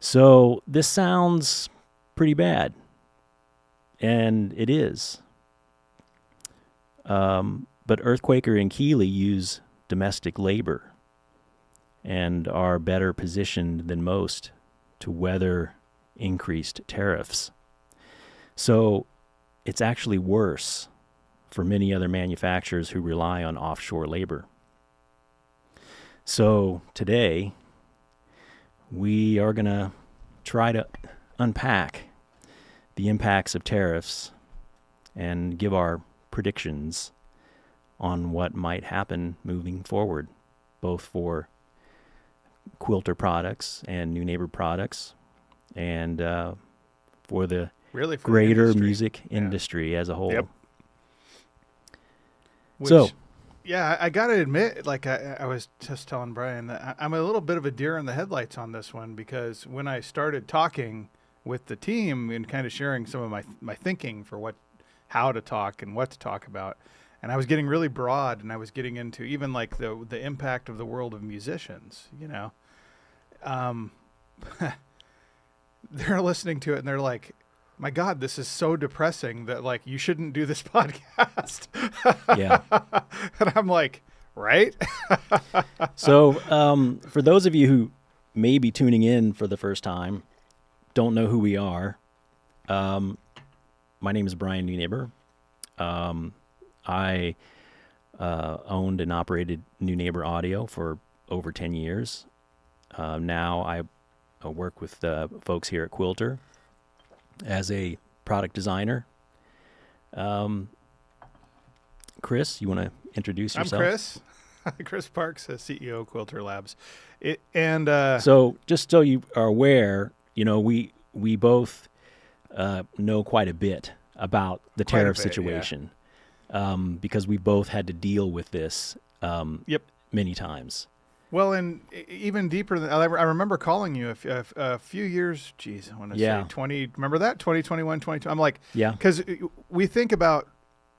So this sounds pretty bad, and it is. But Earthquaker and Keeley use domestic labor and are better positioned than most to weather increased tariffs. So it's actually worse for many other manufacturers who rely on offshore labor. So today, we are going to try to unpack the impacts of tariffs and give our predictions on what might happen moving forward, both for Quilter products and Neunaber products, and for the Really for greater industry. music industry as a whole. Yep. Which, So, yeah, I got to admit, like I was just telling Brian, that I'm a little bit of a deer in the headlights on this one, because when I started talking with the team and kind of sharing some of my thinking for how to talk and what to talk about, and I was getting really broad, and I was getting into even like the impact of the world of musicians, they're listening to it and they're like, my God, this is so depressing that like you shouldn't do this podcast. yeah. And I'm like, right? So, for those of you who may be tuning in for the first time, don't know who we are, my name is Brian Neunaber. I owned and operated Neunaber Audio for over 10 years. Now I work with folks here at Quilter as a product designer. Chris, you want to introduce yourself? I'm Chris. Chris Parks, CEO of Quilter Labs. So just so you are aware, we both know quite a bit about the tariff situation, because we both had to deal with this many times. Well, and even deeper than I remember calling you a few years. Geez, I want to say 20. Remember that 2021, 22. I'm like, because we think about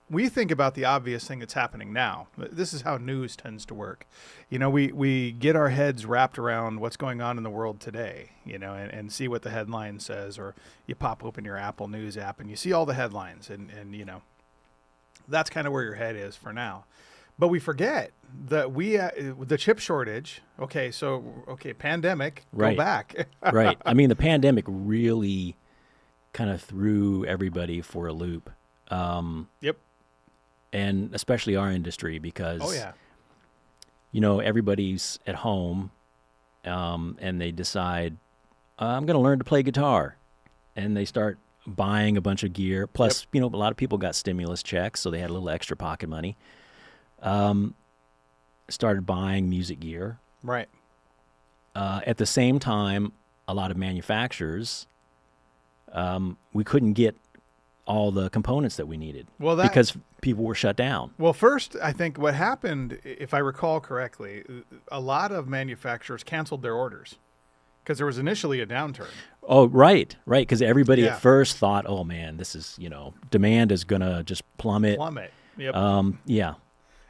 the obvious thing that's happening now. This is how news tends to work. We get our heads wrapped around what's going on in the world today. And see what the headline says, or you pop open your Apple News app and you see all the headlines, and that's kind of where your head is for now. But we forget that the chip shortage. Okay, pandemic. Right. Go back. Right. I mean, the pandemic really kind of threw everybody for a loop. Yep. And especially our industry, because everybody's at home, and they decide, I'm going to learn to play guitar, and they start buying a bunch of gear. Plus, a lot of people got stimulus checks, so they had a little extra pocket money. Started buying music gear. Right. At the same time, a lot of manufacturers, we couldn't get all the components that we needed because people were shut down. Well, first, I think what happened, if I recall correctly, a lot of manufacturers canceled their orders because there was initially a downturn. Oh, right. Because everybody at first thought, oh man, this is, demand is going to just plummet. Yep. Yeah.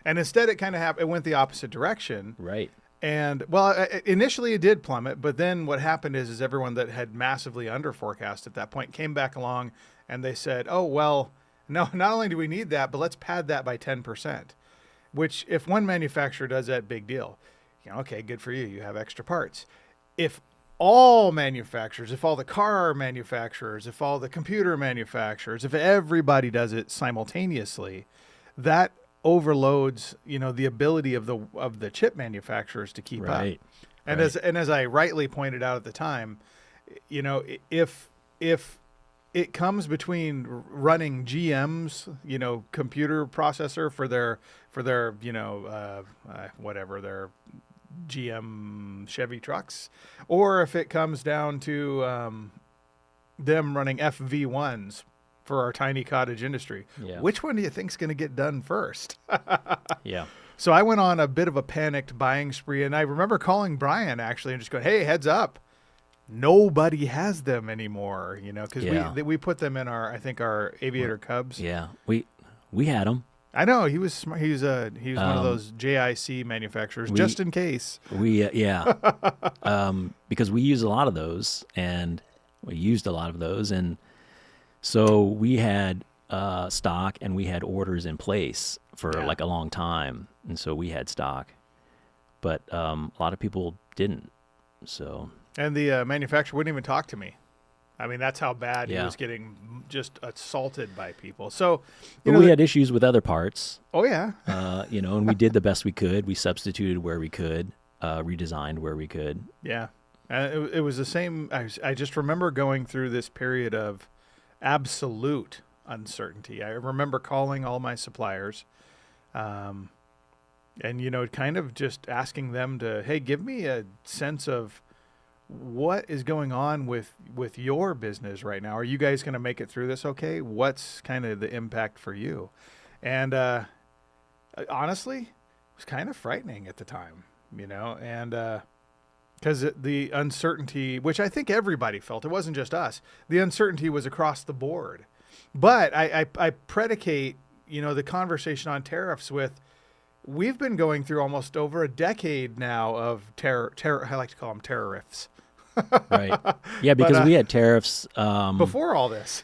And instead it kind of it went the opposite direction. Right. And well, initially it did plummet, but then what happened is everyone that had massively under forecast at that point came back along and they said, oh, well, no, not only do we need that, but let's pad that by 10%, which if one manufacturer does that, big deal. Okay, good for you. You have extra parts. If all manufacturers, if all the car manufacturers, if all the computer manufacturers, if everybody does it simultaneously, that overloads, the ability of the chip manufacturers to keep up. And as I rightly pointed out at the time, if it comes between running GM's, computer processor for their whatever their GM Chevy trucks, or if it comes down to them running FV1s for our tiny cottage industry. Yeah. Which one do you think is going to get done first? Yeah. So I went on a bit of a panicked buying spree, and I remember calling Brian actually and just going, hey, heads up. Nobody has them anymore, because we put them in our Aviator Cubs. Yeah. We had them. I know he was smart. He was one of Um, those JIC manufacturers, we just in case. we yeah, because we use a lot of those, and we used a lot of those, and so we had stock and we had orders in place for Yeah. like a long time, and so we had stock, but a lot of people didn't. So And the manufacturer wouldn't even talk to me. I mean, that's how bad he yeah, was getting just assaulted by people. So, but we had issues with other parts, oh yeah, and we did the best we could. We substituted where we could, redesigned where we could. yeah. It was the same. I just remember going through this period of absolute uncertainty. I remember calling all my suppliers, and kind of just asking them to, hey, give me a sense of what is going on with your business right now. Are you guys going to make it through this okay? What's kind of the impact for you? And honestly, it was kind of frightening at the time, and because the uncertainty, which I think everybody felt, it wasn't just us, the uncertainty was across the board. But I predicate, the conversation on tariffs with, we've been going through almost over a decade now of terror. I like to call them tariffs. Right. Yeah, because But we had tariffs before all this.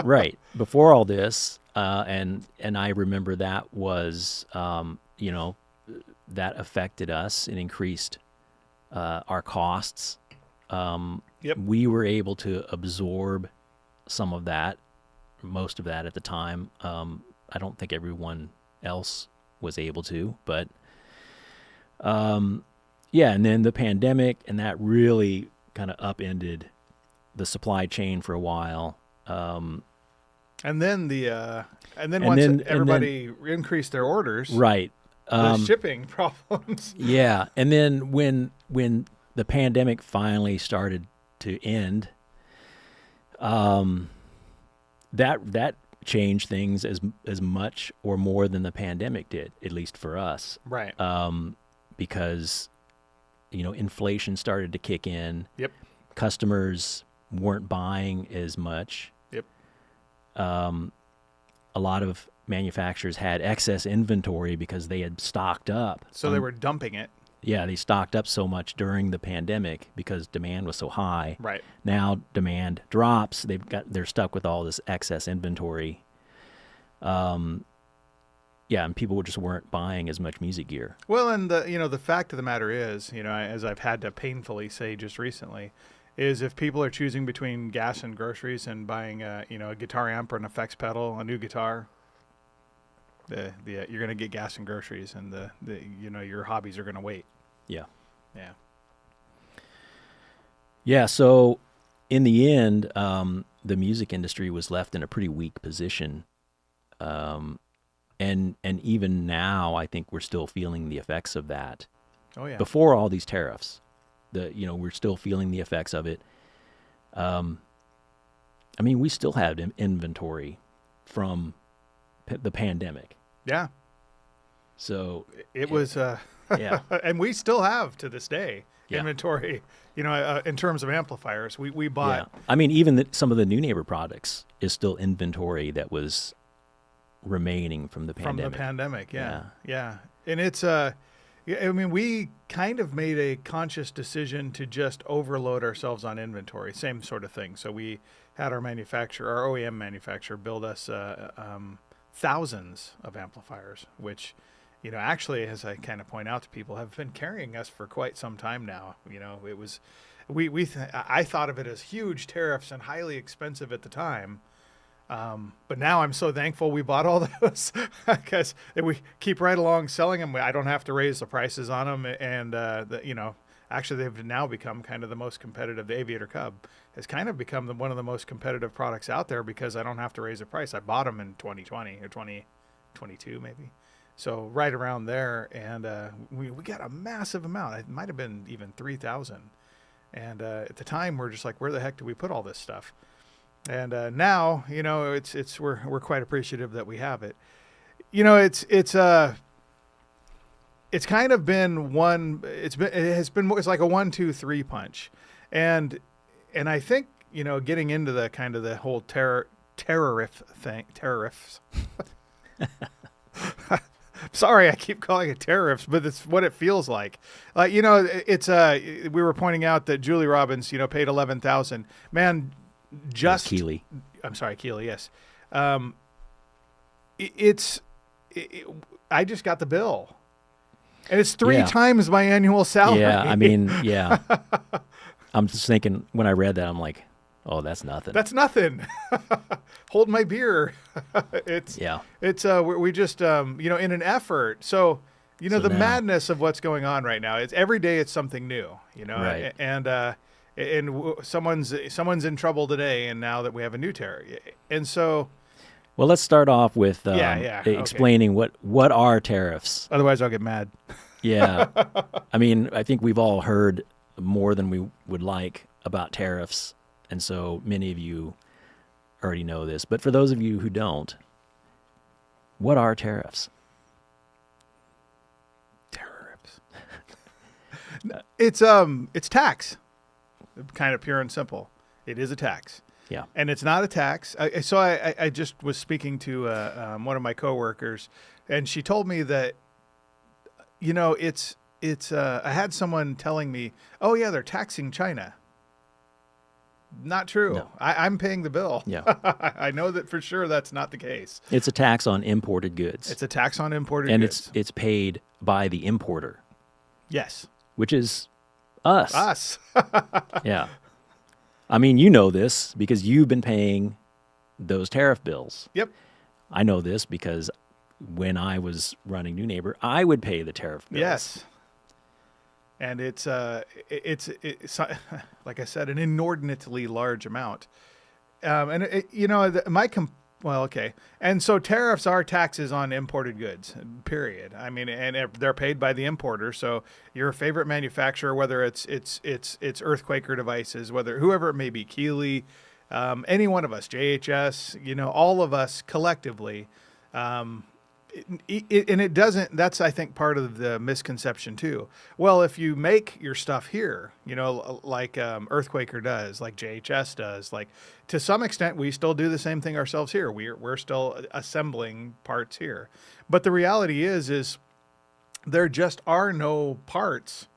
right before all this, and I remember that was that affected us and increased our costs. Yep. We were able to absorb some of that, most of that at the time. I don't think everyone else was able to, but yeah. And then the pandemic, and that really kind of upended the supply chain for a while. And then And once then- everybody increased their orders, Right. the shipping problems. Yeah, and then when the pandemic finally started to end, that changed things as much or more than the pandemic did, at least for us, Right. because inflation started to kick in. Yep. Customers weren't buying as much. Yep. A lot of manufacturers had excess inventory because they had stocked up. So they were dumping it. Yeah, they stocked up so much during the pandemic because demand was so high. Right. Now demand drops. They're stuck with all this excess inventory. Yeah, and people just weren't buying as much music gear. Well, and the fact of the matter is, as I've had to painfully say just recently, is if people are choosing between gas and groceries and buying a guitar amp or an effects pedal, a new guitar, you're going to get gas and groceries, and your hobbies are going to wait. Yeah. Yeah. Yeah, so in the end, the music industry was left in a pretty weak position. And even now, I think we're still feeling the effects of that. Oh yeah. Before all these tariffs, we're still feeling the effects of it. I mean, we still have inventory from the pandemic. Yeah. So It was, yeah, and we still have to this day Yeah. inventory. In terms of amplifiers, we bought. yeah. I mean, even some of the Neunaber products is still inventory that was remaining from the pandemic. From the pandemic, yeah. And it's we kind of made a conscious decision to just overload ourselves on inventory, same sort of thing. So we had our OEM manufacturer build us thousands of amplifiers, which actually, as I kind of point out to people, have been carrying us for quite some time now. It was I thought of it as huge tariffs and highly expensive at the time. But now I'm so thankful we bought all those because we keep right along selling them. I don't have to raise the prices on them. And, actually they've now become kind of the most competitive. The Aviator Cub has kind of become one of the most competitive products out there because I don't have to raise the price. I bought them in 2020 or 2022 maybe. So right around there. And we got a massive amount. It might have been even 3,000. And at the time, we're just like, where the heck do we put all this stuff? And now, we're quite appreciative that we have it. It's kind of been it's like a 1, 2, 3 punch, and I think getting into the kind of the whole tariffs. Sorry, I keep calling it tariffs, but it's what it feels like. It's we were pointing out that Julie Robbins, paid 11,000. Man, just Keeley. I'm sorry, Keeley. Yes, um, it's. I just got the bill, and it's three times my annual salary. Yeah, I mean, yeah. I'm just thinking when I read that, I'm like, oh, that's nothing. That's nothing. Hold my beer. It's we just in an effort. So the now, madness of what's going on right now. It's every day it's something new. Right. And someone's in trouble today, and now that we have a new tariff, and so. Well, let's start off with explaining what are tariffs. Otherwise, I'll get mad. Yeah. I mean, I think we've all heard more than we would like about tariffs, and so many of you already know this. But for those of you who don't, what are tariffs? Tariffs. It's tax, kind of pure and simple. It is a tax. Yeah. And it's not a tax. I just was speaking to one of my coworkers, and she told me that, I had someone telling me, oh, yeah, they're taxing China. Not true. No. I'm paying the bill. Yeah. I know that for sure that's not the case. It's a tax on imported goods. It's a tax on imported goods. And it's paid by the importer. Yes. Which is us. Us. Yeah. I mean, you know this because you've been paying those tariff bills. Yep. I know this because when I was running Neunaber, I would pay the tariff bills. Yes. And it's like I said, an inordinately large amount. And so tariffs are taxes on imported goods, period. I mean, and they're paid by the importer. So your favorite manufacturer, whether it's Earthquaker devices, whoever it may be, Keeley, any one of us, JHS, all of us collectively, it doesn't. That's, I think, part of the misconception too. Well, if you make your stuff here, like Earthquaker does, like JHS does, like to some extent, we still do the same thing ourselves here. We're still assembling parts here, but the reality is there just are no parts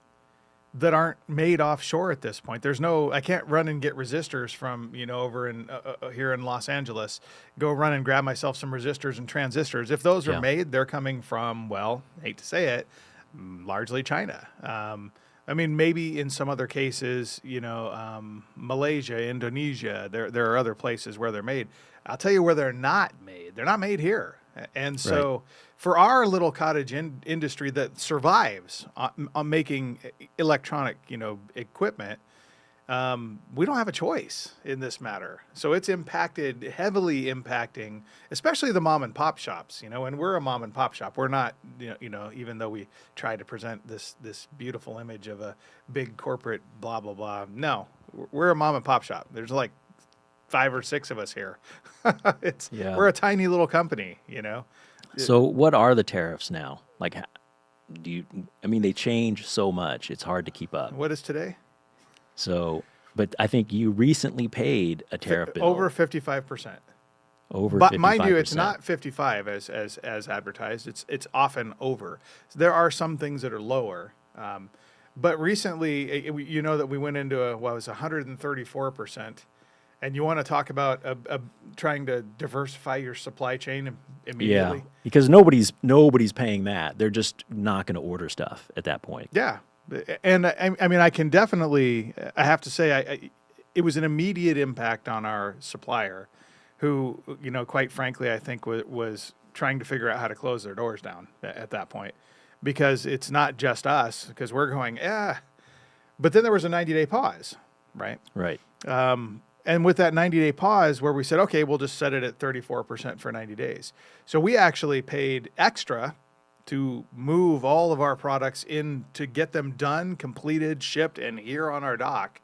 that aren't made offshore at this point. I can't run and get resistors from, over in here in Los Angeles, go run and grab myself some resistors and transistors. If those are made, they're coming from, well, hate to say it, largely China. I mean, maybe in some other cases, Malaysia, Indonesia, there are other places where they're made. I'll tell you where they're not made. They're not made here. And so for our little cottage industry that survives on making electronic, equipment, we don't have a choice in this matter. So it's heavily impacting, especially the mom and pop shops, and we're a mom and pop shop. We're not, even though we try to present this beautiful image of a big corporate blah, blah, blah. No, we're a mom and pop shop. There's like 5 or 6 of us here. We're a tiny little company, So what are the tariffs now? Like, they change so much. It's hard to keep up. What is today? So, but I think you recently paid a tariff bill. Over 55%. Over 55%. But mind you, it's not 55 as advertised. It's often over. So there are some things that are lower. But recently, that we went into it was 134%. And you want to talk about trying to diversify your supply chain immediately? Yeah, because nobody's paying that. They're just not going to order stuff at that point. Yeah, and I mean, I can definitely. I have to say, it was an immediate impact on our supplier, who, quite frankly, I think was trying to figure out how to close their doors down at that point, because it's not just us, because we're going, but then there was a 90-day pause, right? Right. And with that 90-day pause where we said, okay, we'll just set it at 34% for 90 days. So we actually paid extra to move all of our products in to get them done, completed, shipped, and here on our dock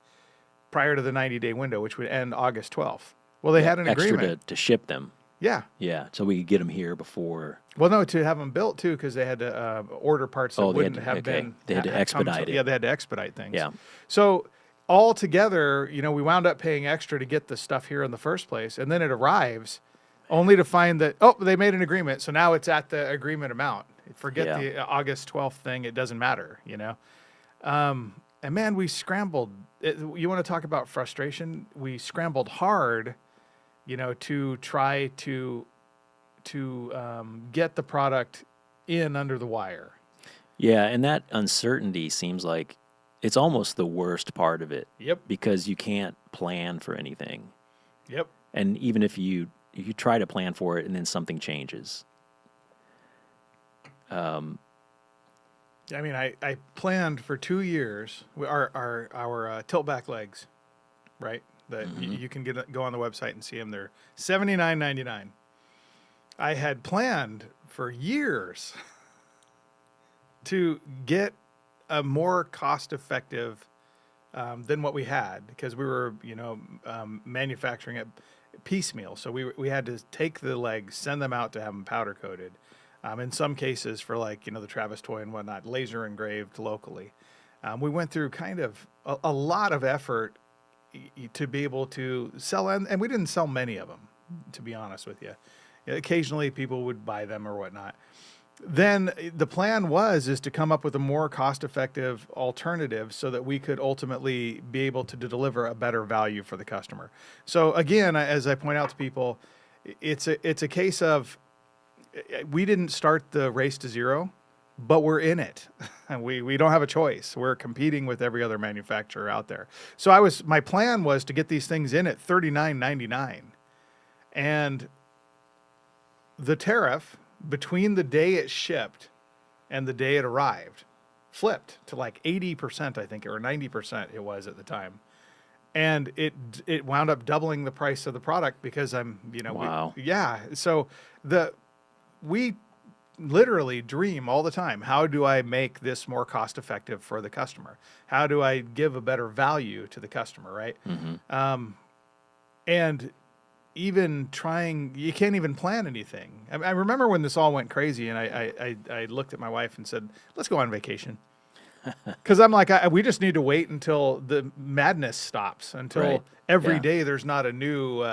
prior to the 90-day window, which would end August 12th. Well, they had an agreement. Extra to ship them. Yeah. Yeah, so we could get them here before. Well, no, to have them built, too, because they had to order parts that wouldn't have been. They had to expedite it. Yeah, they had to expedite things. Yeah. So all together, we wound up paying extra to get the stuff here in the first place. And then it arrives only to find that, they made an agreement. So now it's at the agreement amount. Forget Yeah. the August 12th thing. It doesn't matter, you know? And man, we scrambled. You want to talk about frustration? We scrambled hard, you know, to try to get the product in under the wire. Yeah, and that uncertainty seems like it's almost the worst part of it Yep. because you can't plan for anything. Yep. And even if you try to plan for it and then something changes. I mean, I planned for 2 years our tilt back legs, right? That you can go on the website and see them. They're $79.99. I had planned for years to get a more cost-effective than what we had because we were, manufacturing it piecemeal. So we had to take the legs, send them out to have them powder coated. In some cases, for like the Travis toy and whatnot, laser engraved locally. We went through kind of a lot of effort to be able to sell, and we didn't sell many of them, to be honest with you. Occasionally, people would buy them or whatnot. Then the plan is to come up with a more cost-effective alternative so that we could ultimately be able to deliver a better value for the customer. So again, as I point out to people, it's a case of we didn't start the race to zero, but we're in it. And we don't have a choice. We're competing with every other manufacturer out there. So my plan was to get these things in at $39.99. And the tariff between the day it shipped and the day it arrived flipped to like 80%, I think, or 90% it was at the time. And it wound up doubling the price of the product because Wow. So we literally dream all the time. How do I make this more cost effective for the customer? How do I give a better value to the customer? Right. And even trying, you can't even plan anything. I remember when this all went crazy and I looked at my wife and said, let's go on vacation. Cause I'm like, we just need to wait until the madness stops, until Right. every Yeah. day there's not a new,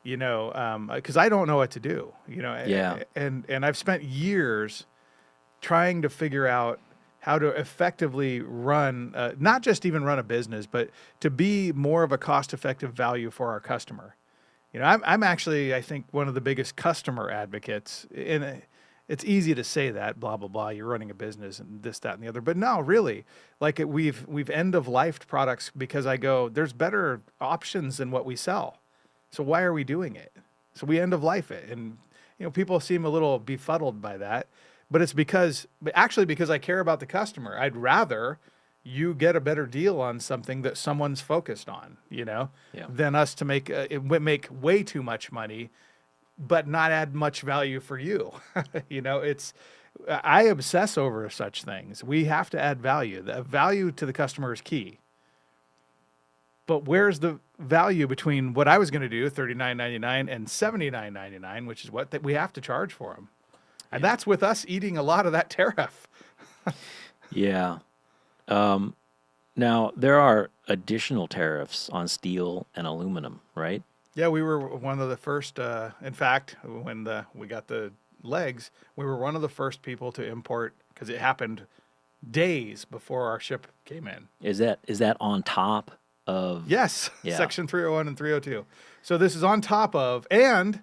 because I don't know what to do, Yeah. and I've spent years trying to figure out how to effectively run, not just even run a business, but to be more of a cost-effective value for our customer. I'm actually, I think, one of the biggest customer advocates, and it's easy to say that, blah, blah, blah, you're running a business and this, that, and the other. But no, really, like we've end-of-lifed products because I go, there's better options than what we sell. So why are we doing it? So we end of life it. And, people seem a little befuddled by that, but it's because I care about the customer. I'd rather you get a better deal on something that someone's focused on, than us to make way too much money, but not add much value for you. I obsess over such things. We have to add value. The value to the customer is key. But where's the value between what I was going to do, $39.99 and $79.99, which is what we have to charge for them? And that's with us eating a lot of that tariff. Yeah. Now, there are additional tariffs on steel and aluminum, right? Yeah, we were one of the first. In fact, when we got the legs, we were one of the first people to import, because it happened days before our ship came in. Is that on top of? Yes, Yeah. Section 301 and 302. So this is on top of, and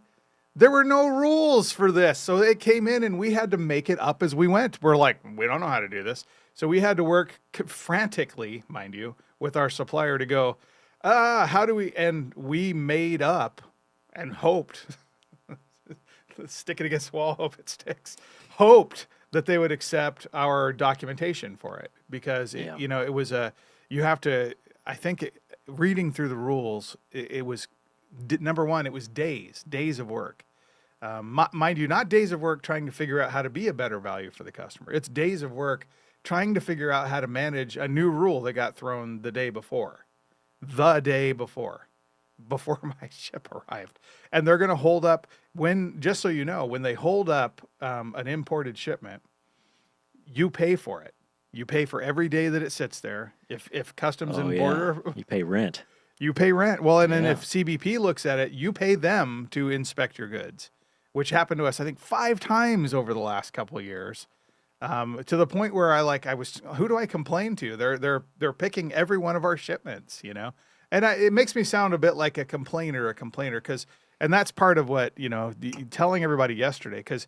there were no rules for this. So it came in and we had to make it up as we went. We're like, we don't know how to do this. So we had to work frantically, mind you, with our supplier to go, how do we, and we made up and hoped, stick it against the wall, hope it sticks, hoped that they would accept our documentation for it. Because, it was you have to, I think reading through the rules, it was, number one, it was days of work. Mind you, not days of work trying to figure out how to be a better value for the customer. It's days of work trying to figure out how to manage a new rule that got thrown the day before my ship arrived. And they're going to hold up just so you know, when they hold up an imported shipment, you pay for it. You pay for every day that it sits there. If customs and border, you pay rent. you pay rent. Well, and then if CBP looks at it, you pay them to inspect your goods. which happened to us, I think, 5 times over the last couple of years. To the point where who do I complain to? They're picking every one of our shipments, and it makes me sound a bit like a complainer, and that's part of what, telling everybody yesterday, because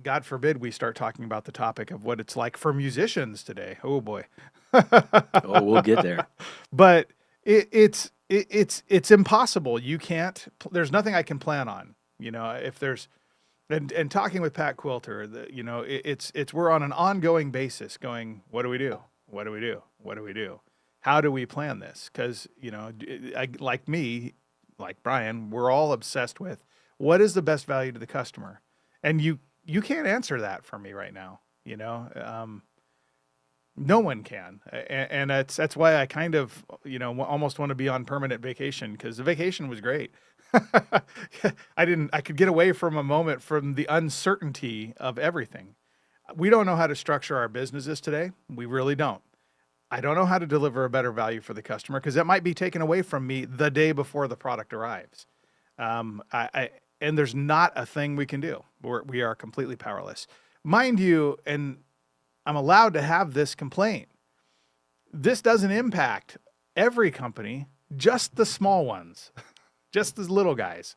God forbid we start talking about the topic of what it's like for musicians today. Oh boy. Oh, we'll get there. But it's impossible. You can't, there's nothing I can plan on, if there's, and talking with Pat Quilter, we're on an ongoing basis going, what do we do? What do we do? What do we do? How do we plan this? Because, like me, like Brian, we're all obsessed with what is the best value to the customer. And you can't answer that for me right now. No one can. And that's why I kind of, almost want to be on permanent vacation, because the vacation was great. I could get away from a moment from the uncertainty of everything. We don't know how to structure our businesses today. We really don't. I don't know how to deliver a better value for the customer, because that might be taken away from me the day before the product arrives. And there's not a thing we can do. We are completely powerless. Mind you, and I'm allowed to have this complaint, this doesn't impact every company, just the small ones, just the little guys.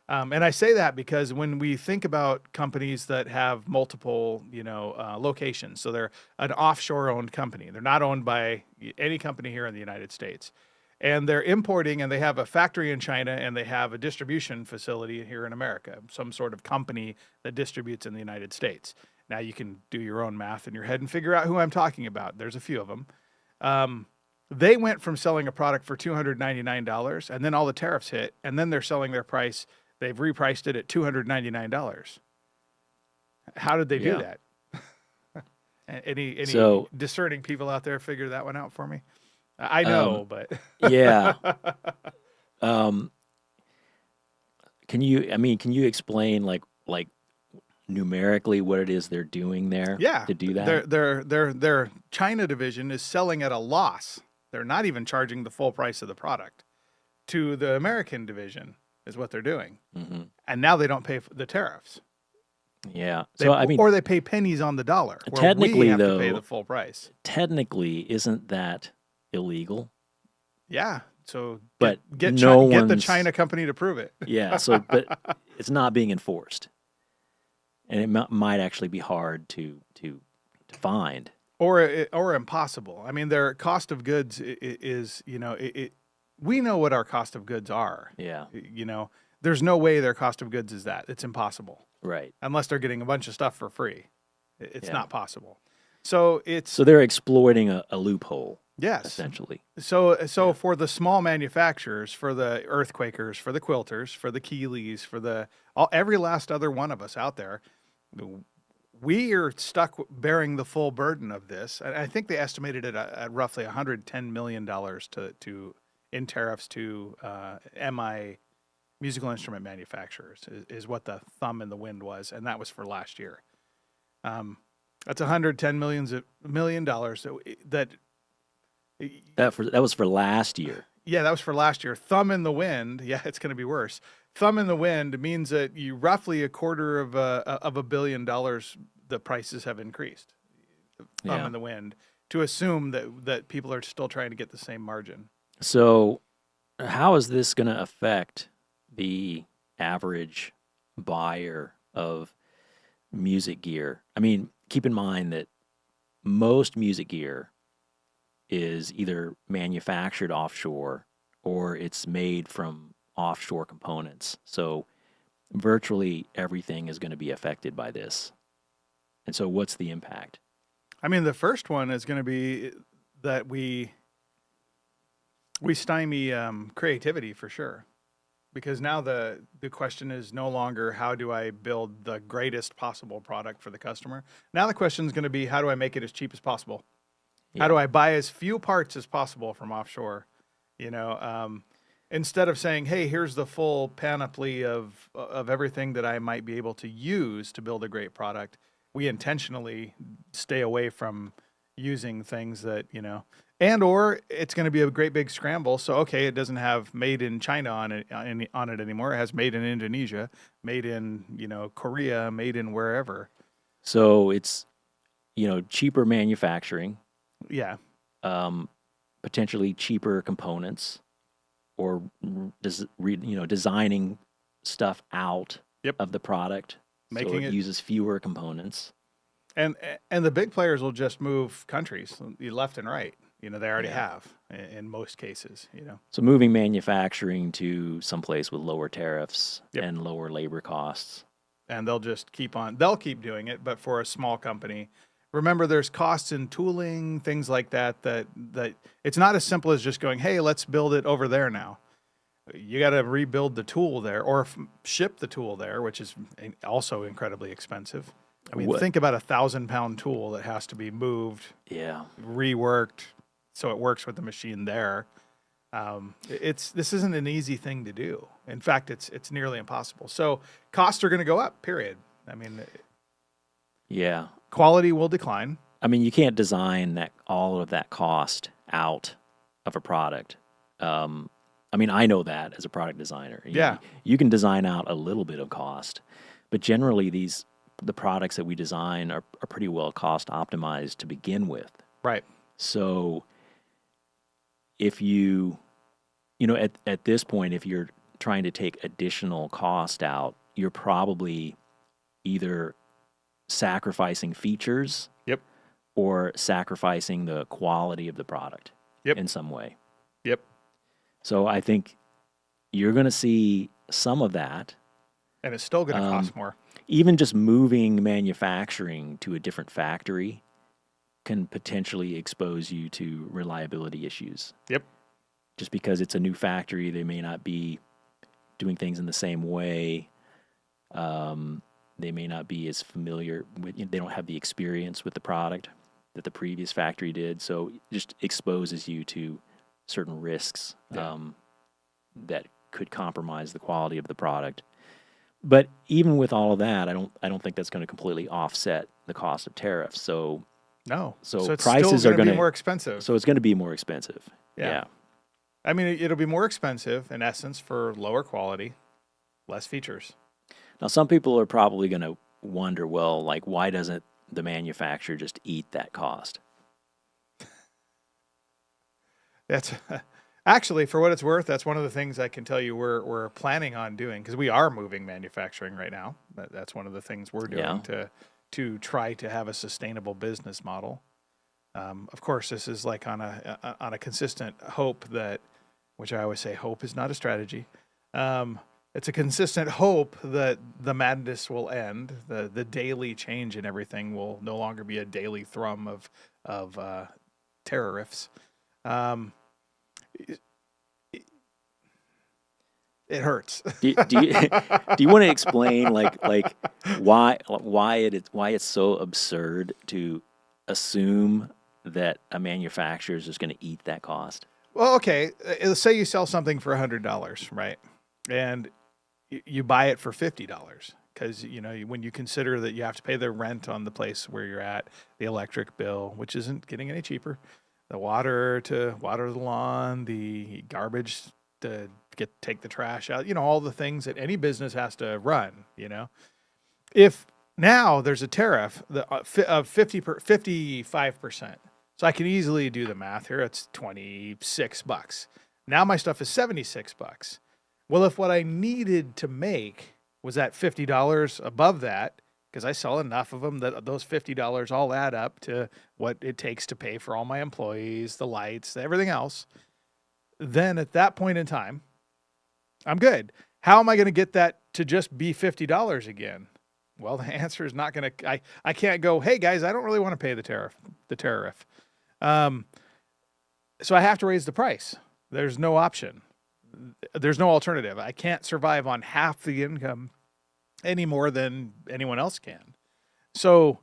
And I say that because when we think about companies that have multiple, locations, so they're an offshore-owned company. They're not owned by any company here in the United States. And they're importing, and they have a factory in China, and they have a distribution facility here in America, some sort of company that distributes in the United States. Now you can do your own math in your head and figure out who I'm talking about. There's a few of them. They went from selling a product for $299, and then all the tariffs hit, and then they're selling their price. They've repriced it at $299. How did they do that? Any discerning people out there figure that one out for me? I know, but yeah. Can you explain like numerically what it is they're doing there? Yeah, to do that. Their China division is selling at a loss. They're not even charging the full price of the product. To the American division is what they're doing, and now they don't pay for the tariffs. Yeah, or they pay pennies on the dollar. Technically, we have though, to pay the full price. Technically, isn't that illegal? Yeah. So, but get the China company to prove it. Yeah. So, but it's not being enforced, and it might actually be hard to find, or impossible. I mean, their cost of goods is we know what our cost of goods are. Yeah. There's no way their cost of goods is that. It's impossible. Right. Unless they're getting a bunch of stuff for free. It's not possible. So they're exploiting a loophole. Yes. Essentially. So for the small manufacturers, for the Earthquakers, for the Quilters, for the Keeleys, for every last other one of us out there, we are stuck bearing the full burden of this. And I think they estimated it at roughly $110 million in tariffs to MI musical instrument manufacturers is what the thumb in the wind was, and that was for last year. That's $110 million that was for last year. Yeah, that was for last year. Thumb in the wind. Yeah, it's going to be worse. Thumb in the wind means that you roughly $250 million the prices have increased. Thumb in the wind, to assume that people are still trying to get the same margin. So, how is this going to affect the average buyer of music gear? I mean, keep in mind that most music gear is either manufactured offshore or it's made from offshore components. So virtually everything is going to be affected by this. And so what's the impact? I mean, the first one is going to be that we stymie creativity for sure. Because now the question is no longer how do I build the greatest possible product for the customer. Now the question is going to be how do I make it as cheap as possible? Yeah. How do I buy as few parts as possible from offshore? Instead of saying, hey, here's the full panoply of everything that I might be able to use to build a great product, we intentionally stay away from using things that, And or it's going to be a great big scramble. So okay, it doesn't have made in China on it anymore. It has made in Indonesia, made in Korea, made in wherever. So it's, cheaper manufacturing, Yeah, um, potentially cheaper components, or designing stuff out yep. of the product so Making it it uses fewer components. and and the big players will just move countries left and right. They already Yeah. have in most cases. So moving manufacturing to someplace with lower tariffs Yep. and lower labor costs. And they'll just they'll keep doing it, but for a small company. Remember, there's costs in tooling, things like that it's not as simple as just going, hey, let's build it over there now. You got to rebuild the tool there or ship the tool there, which is also incredibly expensive. I mean, What? think about 1,000-pound tool that has to be moved, Yeah. reworked, so it works with the machine there. This isn't an easy thing to do. In fact, it's nearly impossible. So costs are going to go up. Period. I mean, Yeah. quality will decline. I mean, you can't design all of that cost out of a product. I mean, I know that as a product designer. Yeah. You can design out a little bit of cost, but generally the products that we design are pretty well cost optimized to begin with. Right. So if at this point, if you're trying to take additional cost out, you're probably either sacrificing features Yep. or sacrificing the quality of the product Yep. in some way. Yep. So I think you're going to see some of that. And it's still going to cost more. Even just moving manufacturing to a different factory can potentially expose you to reliability issues. Yep. Just because it's a new factory, they may not be doing things in the same way. They may not be as familiar with, they don't have the experience with the product that the previous factory did. So it just exposes you to certain risks that could compromise the quality of the product. But even with all of that, I don't think that's going to completely offset the cost of tariffs. So No. so it's prices still are going be to more expensive. So it's going to be more expensive. Yeah. I mean, it'll be more expensive in essence for lower quality, less features. Now, some people are probably going to wonder, well, like, why doesn't the manufacturer just eat that cost? That's actually, for what it's worth, that's one of the things I can tell you we're planning on doing, because we are moving manufacturing right now. That's one of the things we're doing to try to have a sustainable business model. Of course, this is like on a consistent hope that, which I always say, hope is not a strategy. It's a consistent hope that the madness will end. The daily change in everything will no longer be a daily thrum of tariffs. It hurts. Do you want to explain like why it's so absurd to assume that a manufacturer is just going to eat that cost? Well, okay. Let's say you sell something for $100, right? And you buy it for $50 because when you consider that you have to pay the rent on the place where you're at, the electric bill, which isn't getting any cheaper, the water to water the lawn, the garbage to take the trash out, all the things that any business has to run. If now there's a tariff of 55%, so I can easily do the math here. It's $26. Now my stuff is $76. Well, if what I needed to make was at $50 above that, because I sell enough of them that those $50 all add up to what it takes to pay for all my employees, the lights, everything else, then at that point in time, I'm good. How am I going to get that to just be $50 again? Well, the answer is not going to, I can't go, hey guys, I don't really want to pay the tariff. So I have to raise the price. There's no option. There's no alternative. I can't survive on half the income any more than anyone else can. So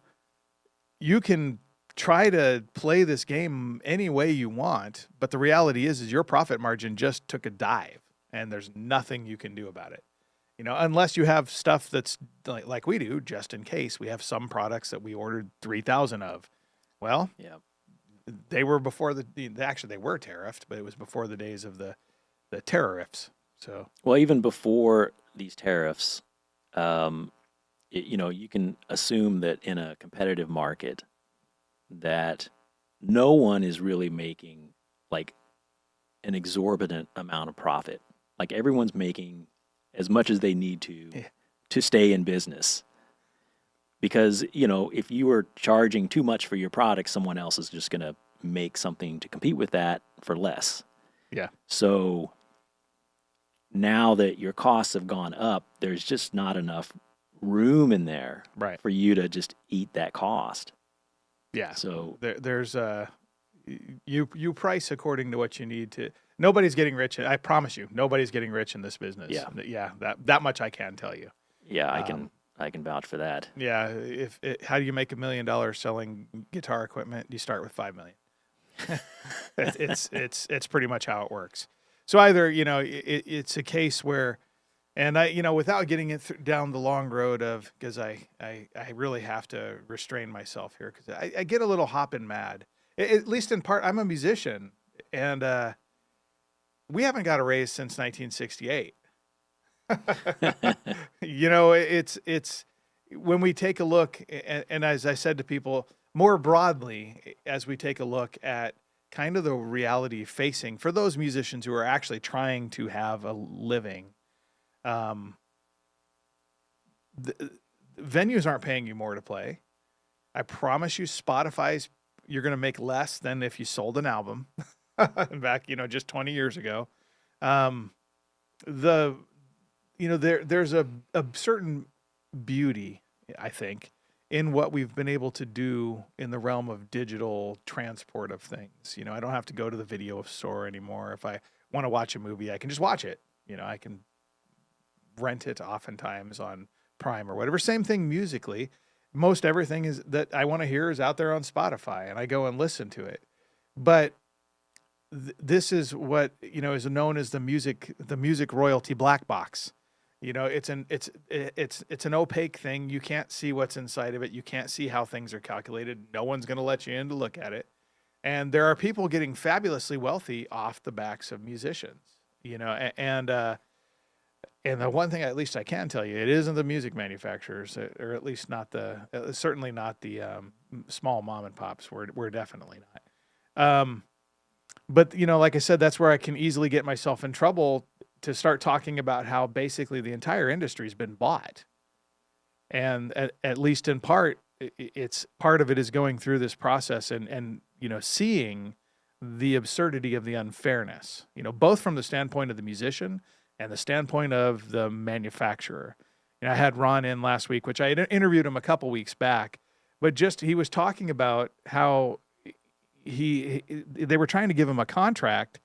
you can try to play this game any way you want, but the reality is your profit margin just took a dive and there's nothing you can do about it. Unless you have stuff that's like we do, just in case. We have some products that we ordered 3,000 of. Well, yeah. they were before actually they were tariffed, but it was before the days of the tariffs. So Well, even before these tariffs, you can assume that in a competitive market, that no one is really making like an exorbitant amount of profit. Like everyone's making as much as they need yeah, to stay in business. Because, if you are charging too much for your product, someone else is just going to make something to compete with that for less. yeah, So now that your costs have gone up, there's just not enough room in there right, for you to just eat that cost. yeah. So, There's you price according to what you need to. Nobody's getting rich. I promise you, nobody's getting rich in this business. yeah, Yeah, that much I can tell you. yeah, I Um, can I can vouch for that. yeah, how do you make $1 million selling guitar equipment? You start with 5 million. It's pretty much how it works. So either it's a case where, and without getting it down the long road of, because I really have to restrain myself here because I get a little hopping mad. At least in part, I'm a musician, and we haven't got a raise since 1968. It's when we take a look, and as I said to people more broadly, as we take a look at kind of the reality facing for those musicians who are actually trying to have a living, um, the, venues aren't paying you more to play. I promise you, you're going to make less than if you sold an album back, just 20 years ago. Um, the there's a certain beauty, I think, in what we've been able to do in the realm of digital transport of things. I don't have to go to the video store anymore. If I want to watch a movie, I can just watch it. I can rent it oftentimes on Prime or whatever. Same thing musically. Most everything is that I want to hear is out there on Spotify, and I go and listen to it. But this is what is known as the music royalty black box. It's an opaque thing. You can't see what's inside of it. You can't see how things are calculated. No one's going to let you in to look at it. And there are people getting fabulously wealthy off the backs of musicians. And the one thing at least I can tell you, it isn't the music manufacturers, or at least not certainly not the small mom and pops. We're definitely not. But like I said, that's where I can easily get myself in trouble to start talking about how basically the entire industry's been bought. And at least in part, it's part of it is going through this process and seeing the absurdity of the unfairness, both from the standpoint of the musician and the standpoint of the manufacturer. I had Ron in last week, which I had interviewed him a couple weeks back, but he was talking about how they were trying to give him a contract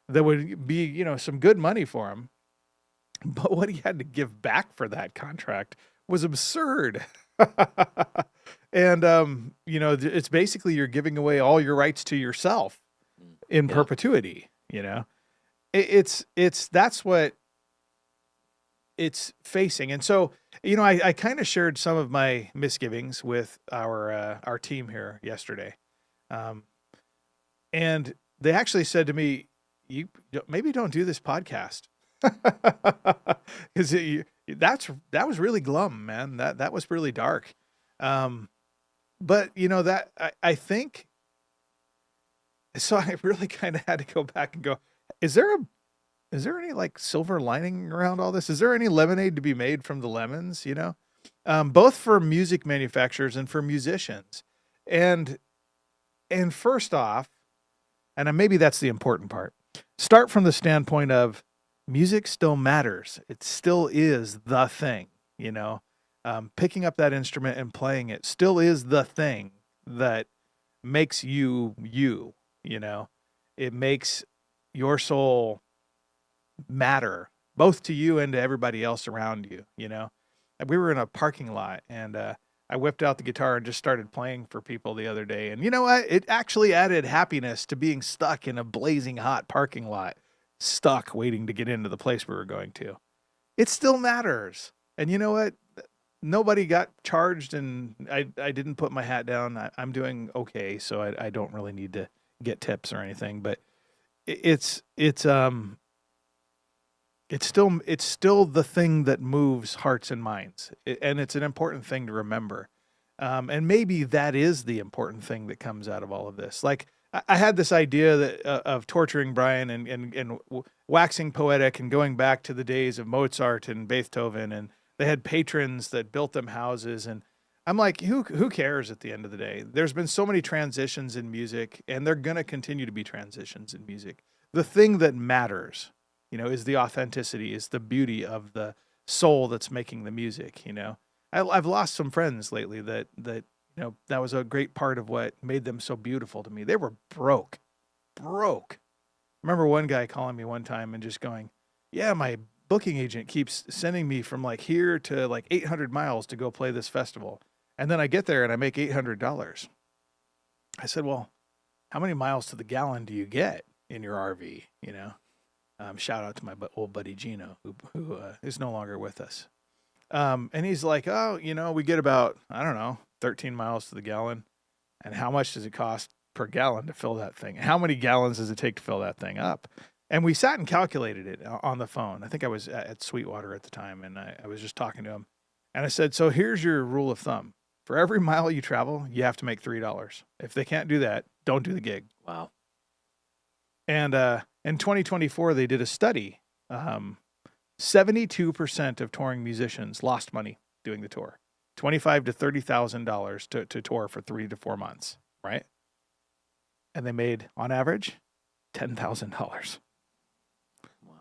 that would be, some good money for him. But what he had to give back for that contract was absurd. And, it's basically you're giving away all your rights to yourself in perpetuity, that's what it's facing. And so, I kind of shared some of my misgivings with our team here yesterday. And they actually said to me, you maybe don't do this podcast. Because that was really glum, man. That was really dark. But that I think so. I really kind of had to go back and go, is there any like silver lining around all this? Is there any lemonade to be made from the lemons? Both for music manufacturers and for musicians. And first off, and maybe that's the important part, start from the standpoint of music still matters. It still is the thing, picking up that instrument and playing it still is the thing that makes you, it makes your soul matter both to you and to everybody else around you. We were in a parking lot and, I whipped out the guitar and just started playing for people the other day. And you know what? It actually added happiness to being stuck in a blazing hot parking lot, stuck waiting to get into the place we were going to. It still matters. And you know what? Nobody got charged and I didn't put my hat down. I'm doing okay. So I don't really need to get tips or anything, but it's still the thing that moves hearts and minds, and it's an important thing to remember. And maybe that is the important thing that comes out of all of this. Like I had this idea that of torturing Brian and waxing poetic and going back to the days of Mozart and Beethoven, and they had patrons that built them houses. And I'm like, who cares at the end of the day? There's been so many transitions in music, and they're gonna continue to be transitions in music. The thing that matters, is the authenticity, is the beauty of the soul that's making the music. I've lost some friends lately that that was a great part of what made them so beautiful to me. They were broke. I remember one guy calling me one time and just going, yeah, my booking agent keeps sending me from like here to like 800 miles to go play this festival. And then I get there and I make $800. I said, well, how many miles to the gallon do you get in your RV? Shout out to my old buddy Gino, who is no longer with us. And he's like, oh, we get about, I don't know, 13 miles to the gallon. And how much does it cost per gallon to fill that thing? How many gallons does it take to fill that thing up? And we sat and calculated it on the phone. I think I was at Sweetwater at the time, and I was just talking to him. And I said, so here's your rule of thumb. For every mile you travel, you have to make $3. If they can't do that, don't do the gig. Wow. And in 2024, they did a study. 72% of touring musicians lost money doing the tour. $25,000 to $30,000 to tour for 3 to 4 months, right? And they made, on average, $10,000. Wow.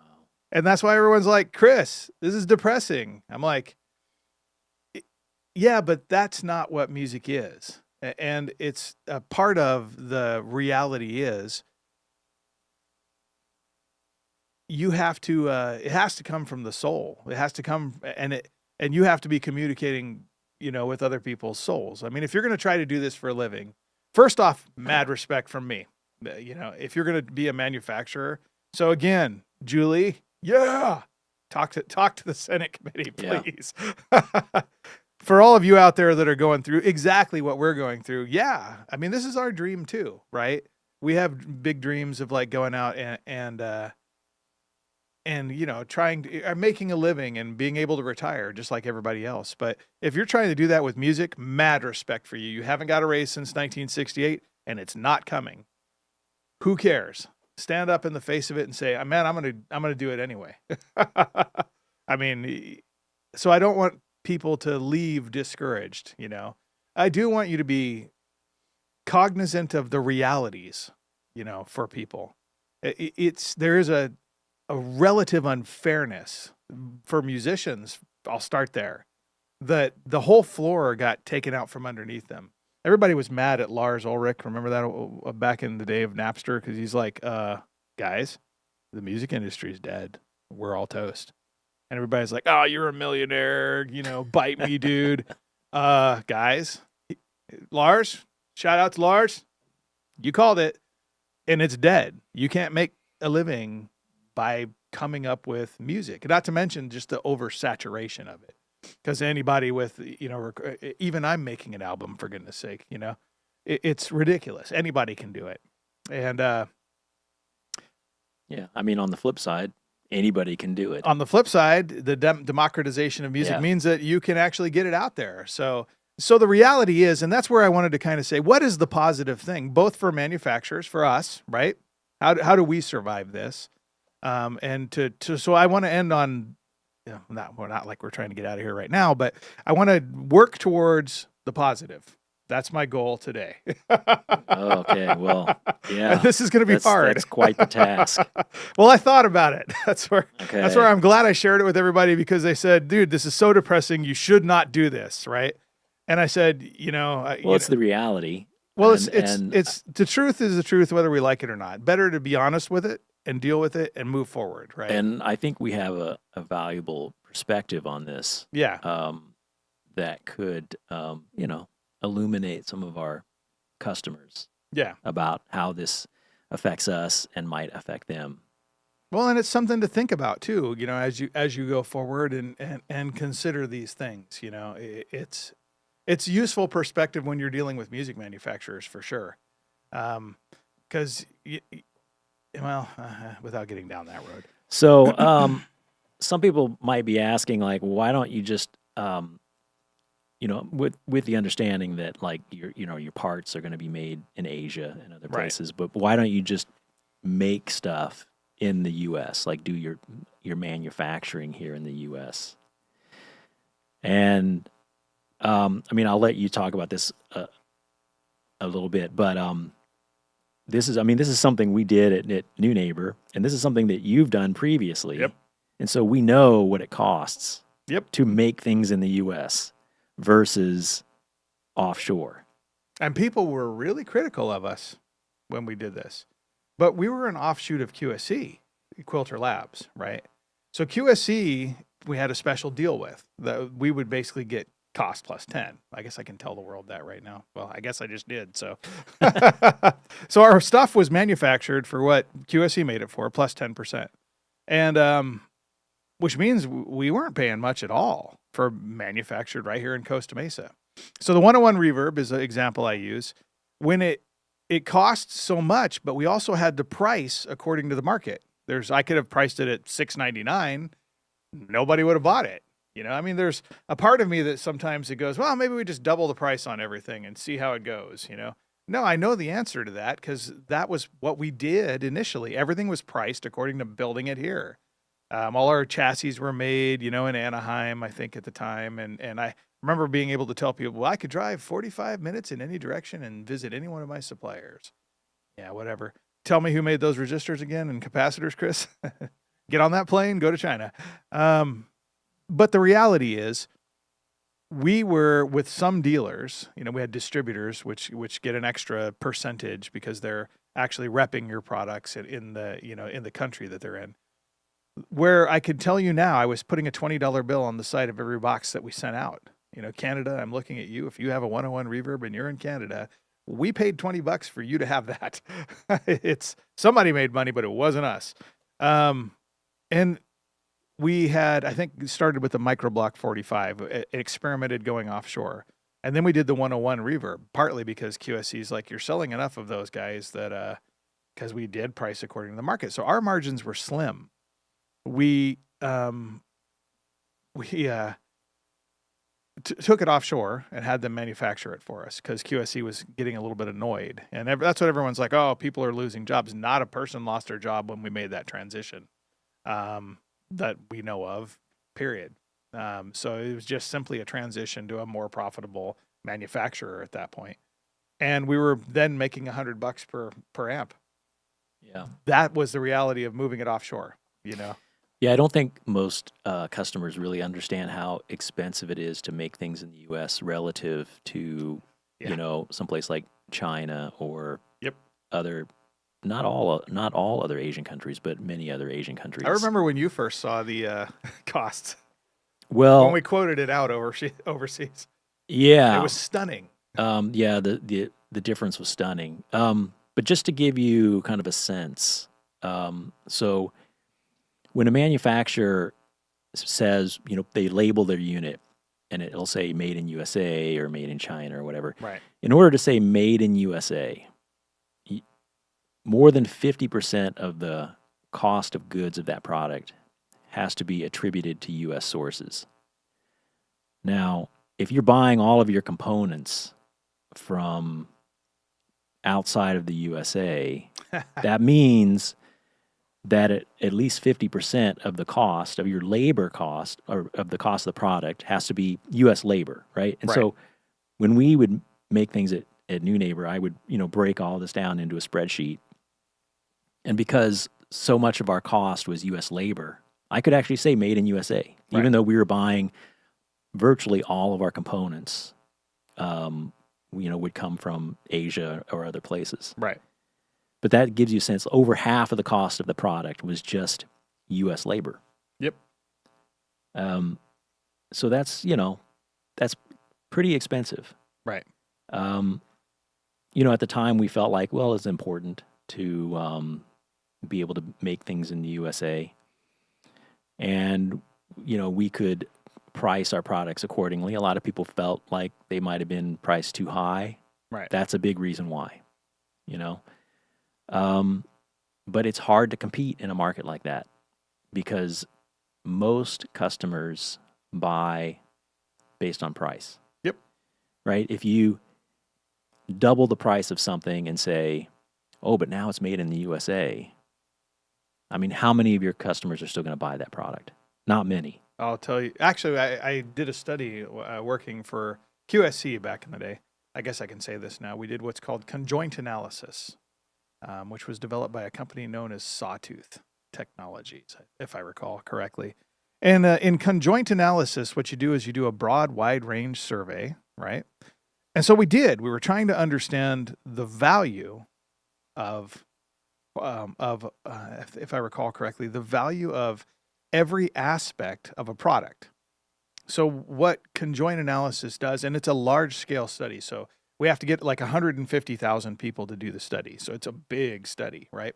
And that's why everyone's like, Chris, this is depressing. I'm like, yeah, but that's not what music is. And it's a part of the reality is you have to, it has to come from the soul. It has to come, and you have to be communicating, with other people's souls. I mean, if you're going to try to do this for a living, first off, mad respect from me. If you're going to be a manufacturer. So again, Julie, yeah, talk to the Senate committee, please. Yeah. For all of you out there that are going through exactly what we're going through. Yeah. I mean, this is our dream too, right? We have big dreams of like going out and trying to making a living and being able to retire just like everybody else. But if you're trying to do that with music, mad respect for you. You haven't got a raise since 1968 and it's not coming. Who cares? Stand up in the face of it and say, man, I'm going to do it anyway. I mean, so I don't want people to leave discouraged. I do want you to be cognizant of the realities, for people. There is a relative unfairness for musicians. I'll start there, that the whole floor got taken out from underneath them. Everybody was mad at Lars Ulrich. Remember that back in the day of Napster? Cause he's like, guys, the music industry is dead. We're all toast. And everybody's like, oh, you're a millionaire, bite me, dude. Guys, Lars, shout out to Lars. You called it and it's dead. You can't make a living by coming up with music, not to mention just the oversaturation of it. Because anybody with, even I'm making an album, for goodness sake, it's ridiculous. Anybody can do it. And yeah, I mean, on the flip side, anybody can do it. On the flip side, the democratization of music means that you can actually get it out there. So the reality is, and that's where I wanted to kind of say, what is the positive thing, both for manufacturers, for us, right? How do we survive this? So I want to end on, not like we're trying to get out of here right now, but I want to work towards the positive. That's my goal today. Okay. Well, yeah, this is going to be hard. That's quite the task. Well, I thought about it. That's where I'm glad I shared it with everybody, because they said, dude, this is so depressing. You should not do this. Right. And I said, it's the reality. Well, it's the truth is the truth, whether we like it or not. Better to be honest with it and deal with it and move forward, right? And I think we have a valuable perspective on this. Yeah. That could, illuminate some of our customers. Yeah. About how this affects us and might affect them. Well, and it's something to think about too, as you go forward and consider these things. It's useful perspective when you're dealing with music manufacturers, for sure. Because, well, without getting down that road. So, some people might be asking, like, why don't you just, with the understanding that like your parts are going to be made in Asia and other Right. places, but why don't you just make stuff in the U.S., like do your manufacturing here in the U.S.? And I mean, I'll let you talk about this a little bit, but this is something we did at Neunaber, and this is something that you've done Yep. previously, and so we know what it costs Yep. to make things in the U.S. versus offshore. And people were really critical of us when we did this. But we were an offshoot of QSC, Quilter Labs, right? So QSC, we had a special deal with that we would basically get cost plus 10. I guess I can tell the world that right now. Well, I guess I just did. So, so our stuff was manufactured for what QSC made it for, plus 10%. And, which means we weren't paying much at all for manufactured right here in Costa Mesa. So the 101 reverb is an example I use. When it costs so much, but we also had to price according to the market. I could have priced it at $6.99. Nobody would have bought it. I mean, there's a part of me that sometimes it goes, well, maybe we just double the price on everything and see how it goes. No, I know the answer to that because that was what we did initially. Everything was priced according to building it here. All our chassis were made, in Anaheim, I think at the time. And I remember being able to tell people, well, I could drive 45 minutes in any direction and visit any one of my suppliers. Yeah, whatever. Tell me who made those resistors again and capacitors, Chris. Get on that plane, go to China. But the reality is we were with some dealers, we had distributors, which get an extra percentage because they're actually repping your products in the country that they're in. Where I could tell you now, I was putting a $20 bill on the side of every box that we sent out. Canada, I'm looking at you. If you have a 101 reverb and you're in Canada, we paid $20 for you to have that. It's somebody made money, but it wasn't us. And we had, I think, started with the microblock 45, experimented going offshore. And then we did the 101 reverb, partly because QSC's like, you're selling enough of those guys that, because we did price according to the market. So our margins were slim. We took it offshore and had them manufacture it for us because QSC was getting a little bit annoyed. And that's what everyone's like, oh, people are losing jobs. Not a person lost their job when we made that transition that we know of, period. So it was just simply a transition to a more profitable manufacturer at that point. And we were then making $100 per amp. Yeah. That was the reality of moving it offshore, Yeah, I don't think most customers really understand how expensive it is to make things in the U.S. relative to, someplace like China or other, not all other Asian countries, but many other Asian countries. I remember when you first saw the costs. Well, when we quoted it out overseas. Yeah, it was stunning. Yeah, the difference was stunning. But just to give you kind of a sense, so when a manufacturer says, they label their unit and it'll say made in USA or made in China or whatever. Right. In order to say made in USA, more than 50% of the cost of goods of that product has to be attributed to U.S. sources. Now, if you're buying all of your components from outside of the USA, that means that at least 50% of the cost of your labor cost or of the cost of the product has to be U.S. labor, right? And so when we would make things at Neunaber, I would, break all this down into a spreadsheet. And because so much of our cost was U.S. labor, I could actually say made in USA, even though we were buying virtually all of our components, would come from Asia or other places. Right. But that gives you a sense. Over half of the cost of the product was just U.S. labor. Yep. So that's pretty expensive. Right. At the time we felt like, well, it's important to be able to make things in the USA, and we could price our products accordingly. A lot of people felt like they might have been priced too high. Right. That's a big reason why. But it's hard to compete in a market like that because most customers buy based on price, Yep. right? If you double the price of something and say, oh, but now it's made in the USA, I mean, how many of your customers are still going to buy that product? Not many. I'll tell you. Actually, I did a study working for QSC back in the day. I guess I can say this now. We did what's called conjoint analysis, which was developed by a company known as Sawtooth Technologies, if I recall correctly. And in conjoint analysis, what you do is you do a broad, wide range survey, right? And so we did. We were trying to understand the value of if I recall correctly, the value of every aspect of a product. So what conjoint analysis does, and it's a large scale study. So we have to get like 150,000 people to do the study. So it's a big study, right?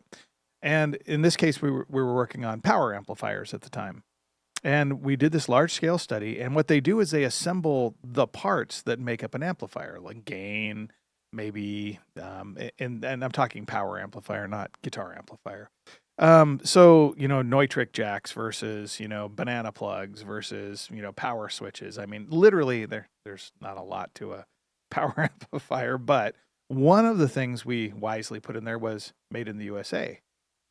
And in this case, we were working on power amplifiers at the time. And we did this large scale study. And what they do is they assemble the parts that make up an amplifier, like gain, maybe, and I'm talking power amplifier, not guitar amplifier. So, Neutrik jacks versus, banana plugs versus, power switches. I mean, literally there's not a lot to a power amplifier, but one of the things we wisely put in there was made in the USA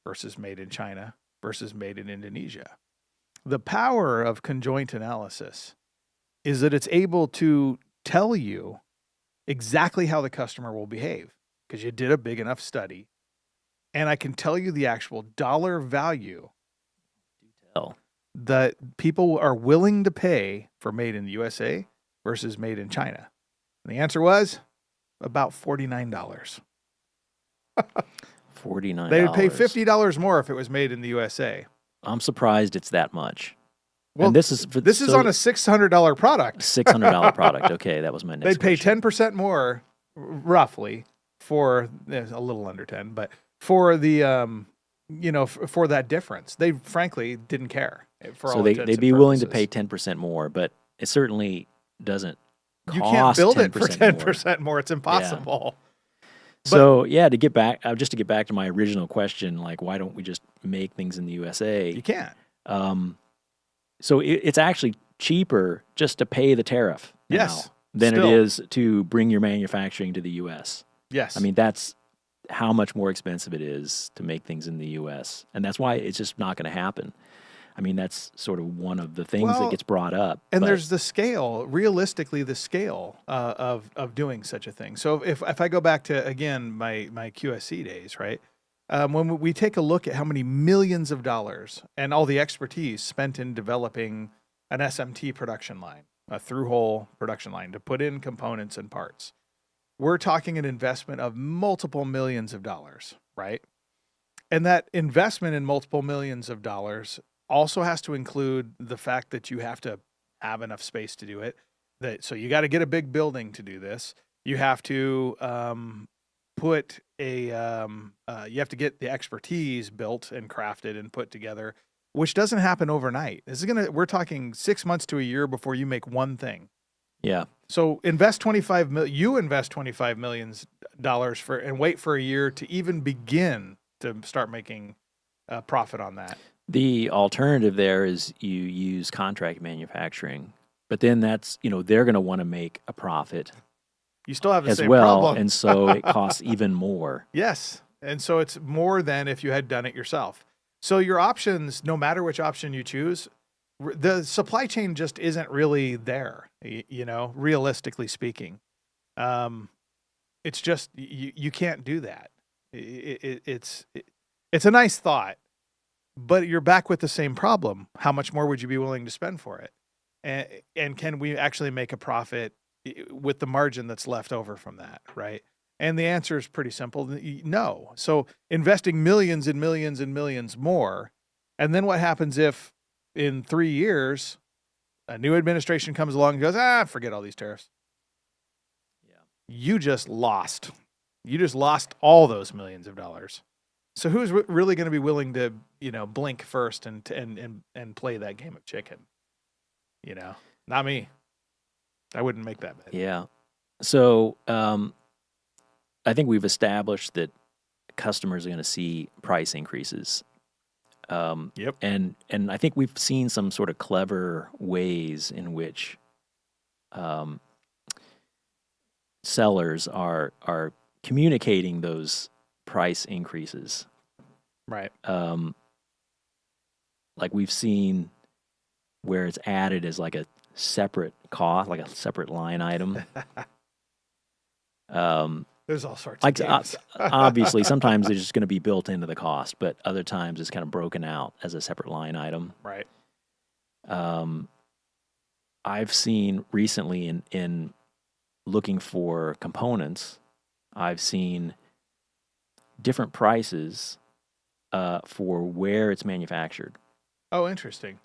versus made in China versus made in Indonesia. The power of conjoint analysis is that it's able to tell you exactly how the customer will behave because you did a big enough study. And I can tell you the actual dollar value that people are willing to pay for made in the USA versus made in China. And the answer was about $49. $49. They would pay $50 more if it was made in the USA. I'm surprised it's that much. Well, and this is on a $600 product. $600 product. Okay, that was my next They'd pay question. 10% more, roughly, for a little under 10, but for the for that difference. They frankly didn't care. So they'd be willing to pay 10% more, but it certainly doesn't cost. You can't build it for 10% more. It's impossible. Yeah. So to get back to my original question, like why don't we just make things in the USA? You can't. So it's actually cheaper just to pay the tariff now than it is to bring your manufacturing to the U.S. Yes. I mean, that's how much more expensive it is to make things in the U.S. And that's why it's just not going to happen. I mean, that's sort of one of the things that gets brought up. And there's the scale, realistically, the scale of doing such a thing. So if I go back to, again, my QSC days, right? When we take a look at how many millions of dollars and all the expertise spent in developing an SMT production line, a through-hole production line to put in components and parts, we're talking an investment of multiple millions of dollars, right? And that investment in multiple millions of dollars also has to include the fact that you have to have enough space to do it. So you got to get a big building to do this. You have to you have to get the expertise built and crafted and put together, which doesn't happen overnight. We're talking 6 months to a year before you make one thing. Yeah. So invest $25 million and wait for a year to even begin to start making a profit on that. The alternative there is you use contract manufacturing, but then that's, they're going to want to make a profit. You still have the same well, problem. And so it costs even more. Yes. And so it's more than if you had done it yourself. So your options, no matter which option you choose, the supply chain just isn't really there, realistically speaking. It's just, you can't do that. It's a nice thought, but you're back with the same problem. How much more would you be willing to spend for it? And can we actually make a profit with the margin that's left over from that, right? And the answer is pretty simple. No. So investing millions and millions and millions more, and then what happens if in 3 years a new administration comes along and goes, forget all these tariffs. Yeah. You just lost all those millions of dollars. So who's really going to be willing to, blink first and play that game of chicken? Not me. I wouldn't make that bet. Yeah. So I think we've established that customers are going to see price increases. Yep. And I think we've seen some sort of clever ways in which sellers are communicating those price increases. Right. Like we've seen where it's added as like a separate cost, like a separate line item. There's all sorts Like of games. obviously, sometimes it's just going to be built into the cost, but other times it's kind of broken out as a separate line item. Right. I've seen recently in looking for components, I've seen different prices for where it's manufactured. Oh, interesting.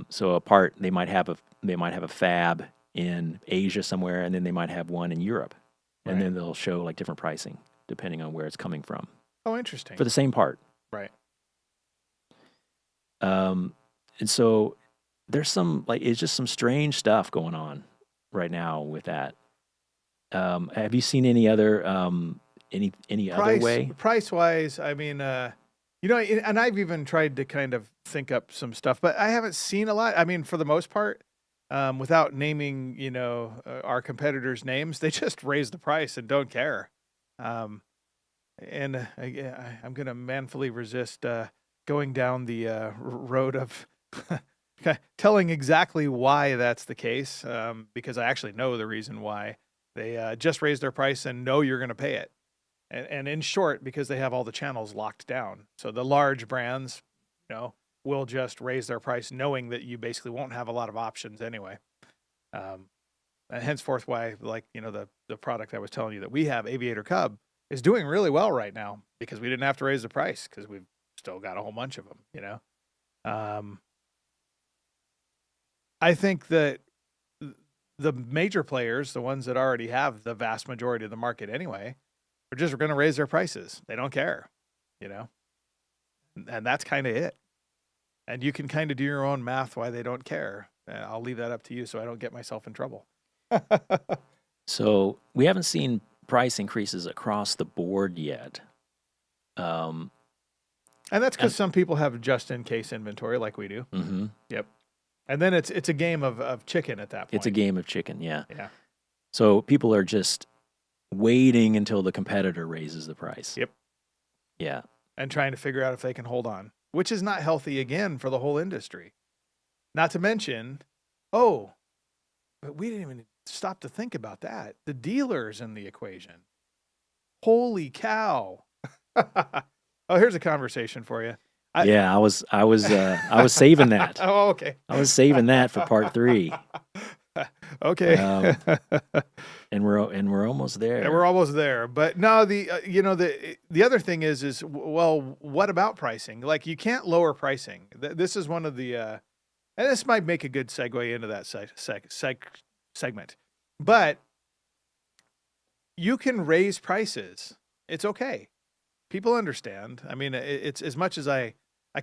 So a part they might have a fab in Asia somewhere, and then they might have one in Europe, and Right. then they'll show like different pricing depending on where it's coming from Oh, interesting. for the same part. Right. And so there's some it's just some strange stuff going on right now with that. Have you seen any other any other way? Price wise, I mean, and I've even tried to kind of think up some stuff, but I haven't seen a lot. I mean, for the most part, without naming, our competitors' names, they just raise the price and don't care. I'm going to manfully resist going down the road of telling exactly why that's the case, because I actually know the reason why. They just raised their price and know you're going to pay it. And in short, because they have all the channels locked down. So the large brands, will just raise their price knowing that you basically won't have a lot of options anyway. And henceforth why, the product I was telling you that we have, Aviator Cub, is doing really well right now because we didn't have to raise the price because we've still got a whole bunch of them, I think that the major players, the ones that already have the vast majority of the market anyway, are just going to raise their prices. They don't care, and that's kind of it. And you can kind of do your own math why they don't care. I'll leave that up to you so I don't get myself in trouble. So we haven't seen price increases across the board yet. And that's because some people have just-in-case inventory like we do. Mm-hmm. Yep. And then it's a game of chicken at that point. It's a game of chicken, yeah. Yeah. So people are just waiting until the competitor raises the price. Yep. Yeah. And trying to figure out if they can hold on, which is not healthy again for the whole industry. Not to mention, but we didn't even stop to think about that. The dealers in the equation. Holy cow. Oh, here's a conversation for you. I was saving that. Oh, okay. I was saving that for part 3. Okay. And we're almost there. Yeah, we're almost there. But no, the other thing is well, what about pricing? Like you can't lower pricing. This is one of the and this might make a good segue into that segment. But you can raise prices. It's okay. People understand. I mean, it's as much as I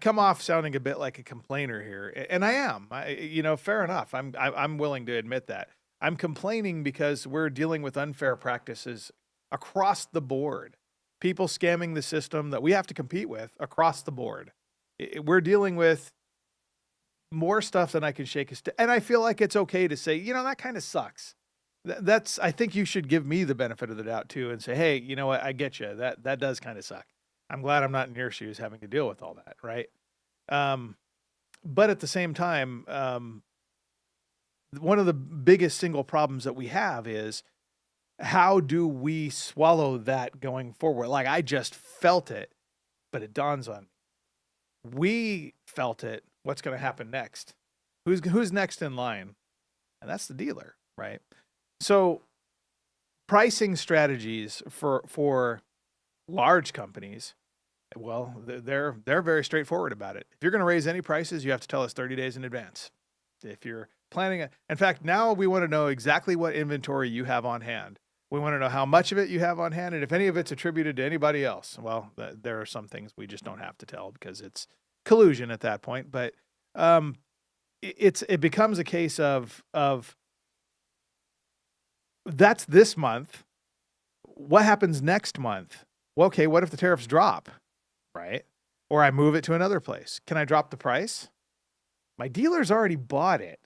come off sounding a bit like a complainer here, and I am. Fair enough. I'm willing to admit that. I'm complaining because we're dealing with unfair practices across the board. People scamming the system that we have to compete with across the board. We're dealing with more stuff than I can shake a stick. And I feel like it's okay to say, that kind of sucks. I think you should give me the benefit of the doubt too and say, hey, you know what? I get you. That does kind of suck. I'm glad I'm not in your shoes having to deal with all that. Right. But at the same time, one of the biggest single problems that we have is how do we swallow that going forward? Like I just felt it, but it dawns on me. We felt it. What's going to happen next? Who's next in line? And that's the dealer, right? So pricing strategies for large companies, well, they're very straightforward about it. If you're going to raise any prices, you have to tell us 30 days in advance. If you're planning in fact, now we want to know exactly what inventory you have on hand. We want to know how much of it you have on hand, and if any of it's attributed to anybody else. Well, there are some things we just don't have to tell because it's collusion at that point. But it becomes a case of that's this month. What happens next month? well, okay, what if the tariffs drop, right? Or I move it to another place. Can I drop the price? My dealer's already bought it,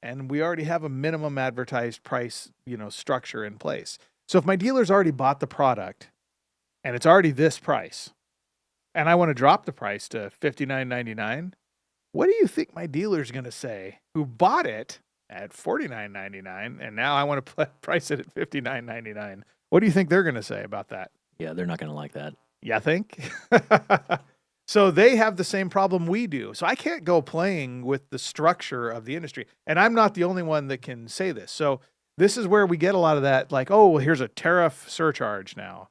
and we already have a minimum advertised price, structure in place. So if my dealer's already bought the product and it's already this price, and I want to drop the price to $59.99, what do you think my dealer's going to say who bought it at $49.99 and now I want to price it at $59.99? What do you think they're going to say about that? Yeah, they're not going to like that. You think? So they have the same problem we do. So I can't go playing with the structure of the industry. And I'm not the only one that can say this. So this is where we get a lot of that, like, oh, well, here's a tariff surcharge now.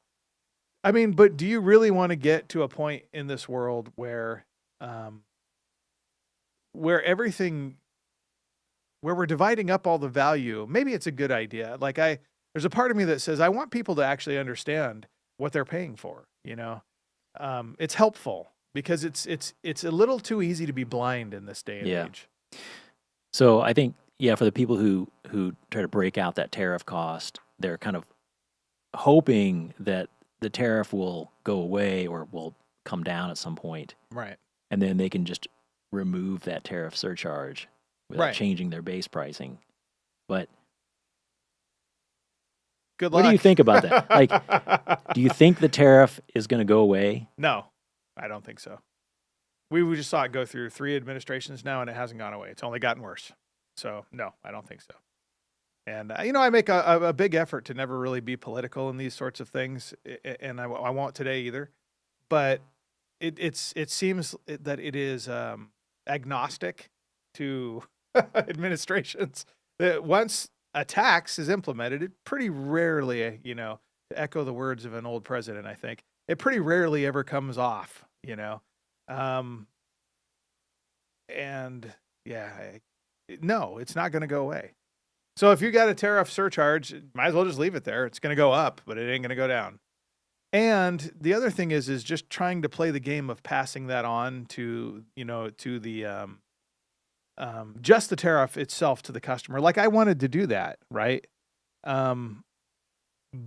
I mean, but do you really want to get to a point in this world where everything, where we're dividing up all the value? Maybe it's a good idea. Like there's a part of me that says I want people to actually understand what they're paying for. It's helpful because it's a little too easy to be blind in this day and age. So I think, for the people who try to break out that tariff cost, they're kind of hoping that the tariff will go away or will come down at some point. Right. And then they can just remove that tariff surcharge without changing their base pricing. But good luck. What do you think about that? Like, do you think the tariff is going to go away? No, I don't think so. We just saw it go through 3 administrations now, and it hasn't gone away. It's only gotten worse. So, no, I don't think so. And, I make a big effort to never really be political in these sorts of things, and I won't today either. But it seems that it is agnostic to administrations. That once a tax is implemented, it pretty rarely, to echo the words of an old president, I think, it pretty rarely ever comes off, no, it's not going to go away. So if you got a tariff surcharge, might as well just leave it there. It's going to go up, but it ain't going to go down. And the other thing is just trying to play the game of passing that on to the just the tariff itself to the customer. Like I wanted to do that, right?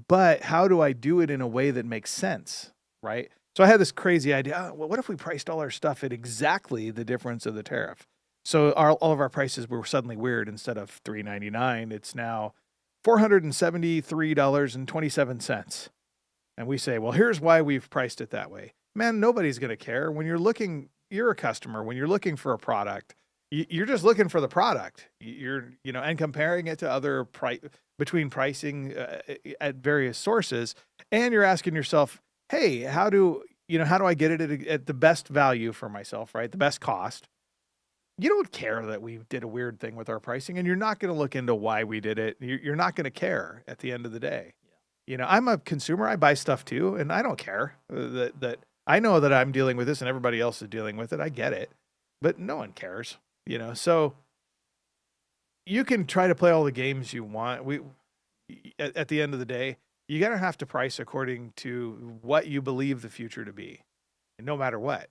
But how do I do it in a way that makes sense, right? So I had this crazy idea. Well, what if we priced all our stuff at exactly the difference of the tariff? So all of our prices were suddenly weird. Instead of $3.99, it's now $473.27. And we say, well, here's why we've priced it that way. Man, nobody's going to care. When you're a customer, when you're looking for a product, you're just looking for the product. And comparing it to other between pricing at various sources. And you're asking yourself, hey, how do I get it at the best value for myself, right? The best cost. You don't care that we did a weird thing with our pricing, and you're not going to look into why we did it. You're not going to care at the end of the day. Yeah. I'm a consumer. I buy stuff too, and I don't care that I know that I'm dealing with this and everybody else is dealing with it. I get it, but no one cares, so you can try to play all the games you want. At the end of the day, you got to have to price according to what you believe the future to be, no matter what,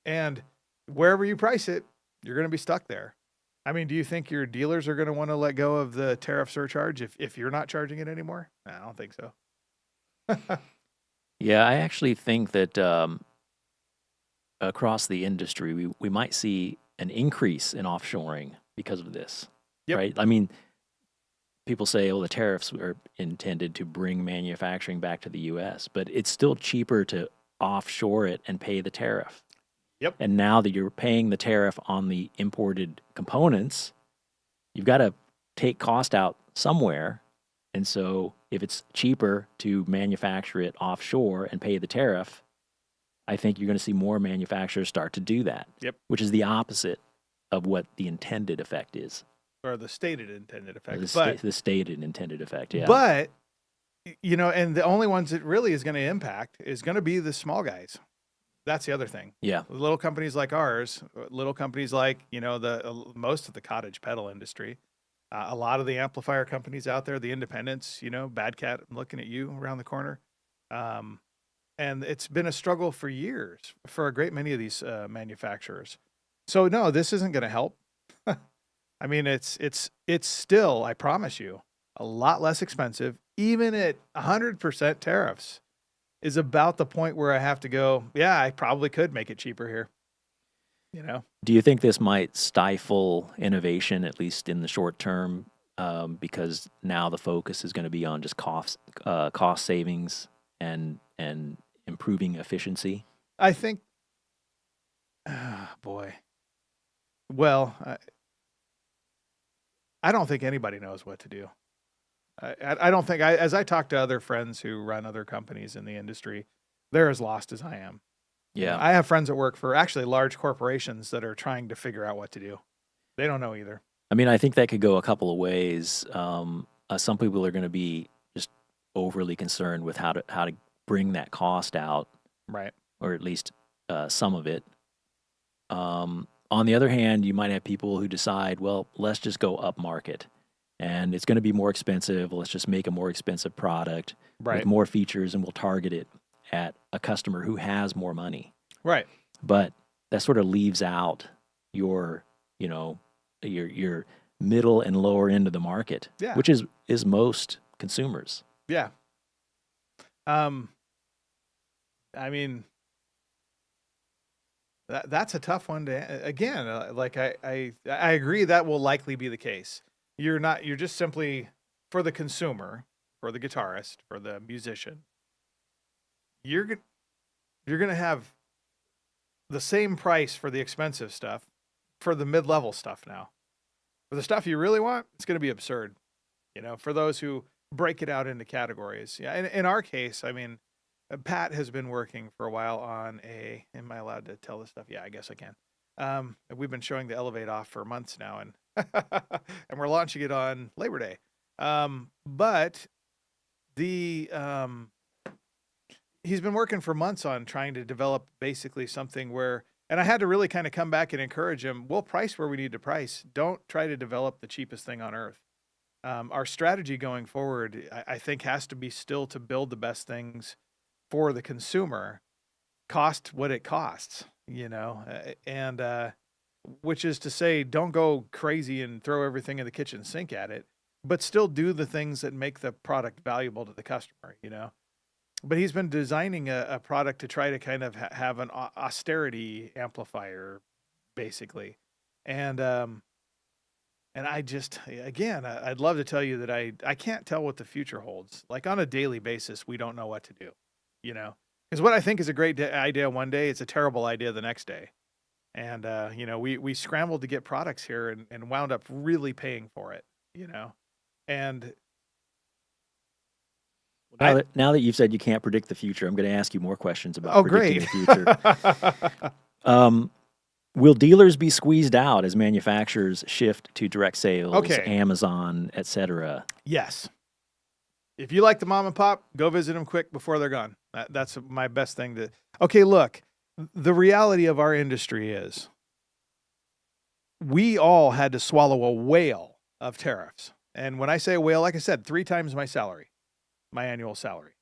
and wherever you price it, you're going to be stuck there. I mean, do you think your dealers are going to want to let go of the tariff surcharge if you're not charging it anymore? I don't think so. Yeah, I actually think that across the industry, we might see an increase in offshoring because of this, right? I mean, people say, the tariffs are intended to bring manufacturing back to the U.S., but it's still cheaper to offshore it and pay the tariff. Yep. And now that you're paying the tariff on the imported components, you've got to take cost out somewhere. And so if it's cheaper to manufacture it offshore and pay the tariff, I think you're going to see more manufacturers start to do that. Yep. Which is the opposite of what the intended effect is. Or the stated intended effect. The stated intended effect, yeah. But, and the only ones it really is going to impact is going to be the small guys. That's the other thing. Yeah. Little companies like ours, little companies like, most of the cottage pedal industry, a lot of the amplifier companies out there, the independents, Bad Cat, I'm looking at you around the corner. And it's been a struggle for years for a great many of these manufacturers. So no, this isn't going to help. I mean, it's still, I promise you, a lot less expensive, even at 100% tariffs. is about the point where I have to go, yeah, I probably could make it cheaper here. You know? Do you think this might stifle innovation, at least in the short term, because now the focus is going to be on just cost savings and improving efficiency? I think, boy. Well, I don't think anybody knows what to do. I don't think, as I talk to other friends who run other companies in the industry, they're as lost as I am. Yeah. I have friends that work for actually large corporations that are trying to figure out what to do. They don't know either. I mean, I think that could go a couple of ways. Some people are going to be just overly concerned with how to bring that cost out, Right. or at least some of it. On the other hand, you might have people who decide, well, let's just go up market, and it's going to be more expensive. Let's just make a more expensive product with Right. more features, and we'll target it at a customer who has more money. Right. But that sort of leaves out your, your middle and lower end of the market, Yeah. which is most consumers. Yeah. I mean, that's a tough one to, again, like I agree that will likely be the case. You're just simply, for the consumer, for the guitarist, for the musician, you're going to have the same price for the expensive stuff for the mid-level stuff now. For the stuff you really want, it's going to be absurd. For those who break it out into categories. Yeah, in our case, I mean, Pat has been working for a while on am I allowed to tell this stuff? Yeah, I guess I can. We've been showing the Elevate off for months now, and and we're launching it on Labor Day. But he's been working for months on trying to develop basically something where, and I had to really kind of come back and encourage him, we'll price where we need to price. Don't try to develop the cheapest thing on earth. Our strategy going forward, I think, has to be still to build the best things for the consumer, cost what it costs, and which is to say, don't go crazy and throw everything in the kitchen sink at it, but still do the things that make the product valuable to the customer, But he's been designing a product to try to kind of have an austerity amplifier, basically. And I just, again, I'd love to tell you that I can't tell what the future holds. Like, on a daily basis, we don't know what to do, Because what I think is a great idea one day, it's a terrible idea the next day. And, we scrambled to get products here and wound up really paying for it, And now that you've said you can't predict the future, I'm going to ask you more questions about predicting great. the future. Will dealers be squeezed out as manufacturers shift to direct sales, Okay. Amazon, etc.? Yes. If you like the mom and pop, go visit them quick before they're gone. That's my best thing to. Okay, look, the reality of our industry is we all had to swallow a whale of tariffs. And when I say a whale, like I said, 3 times my salary, my annual salary,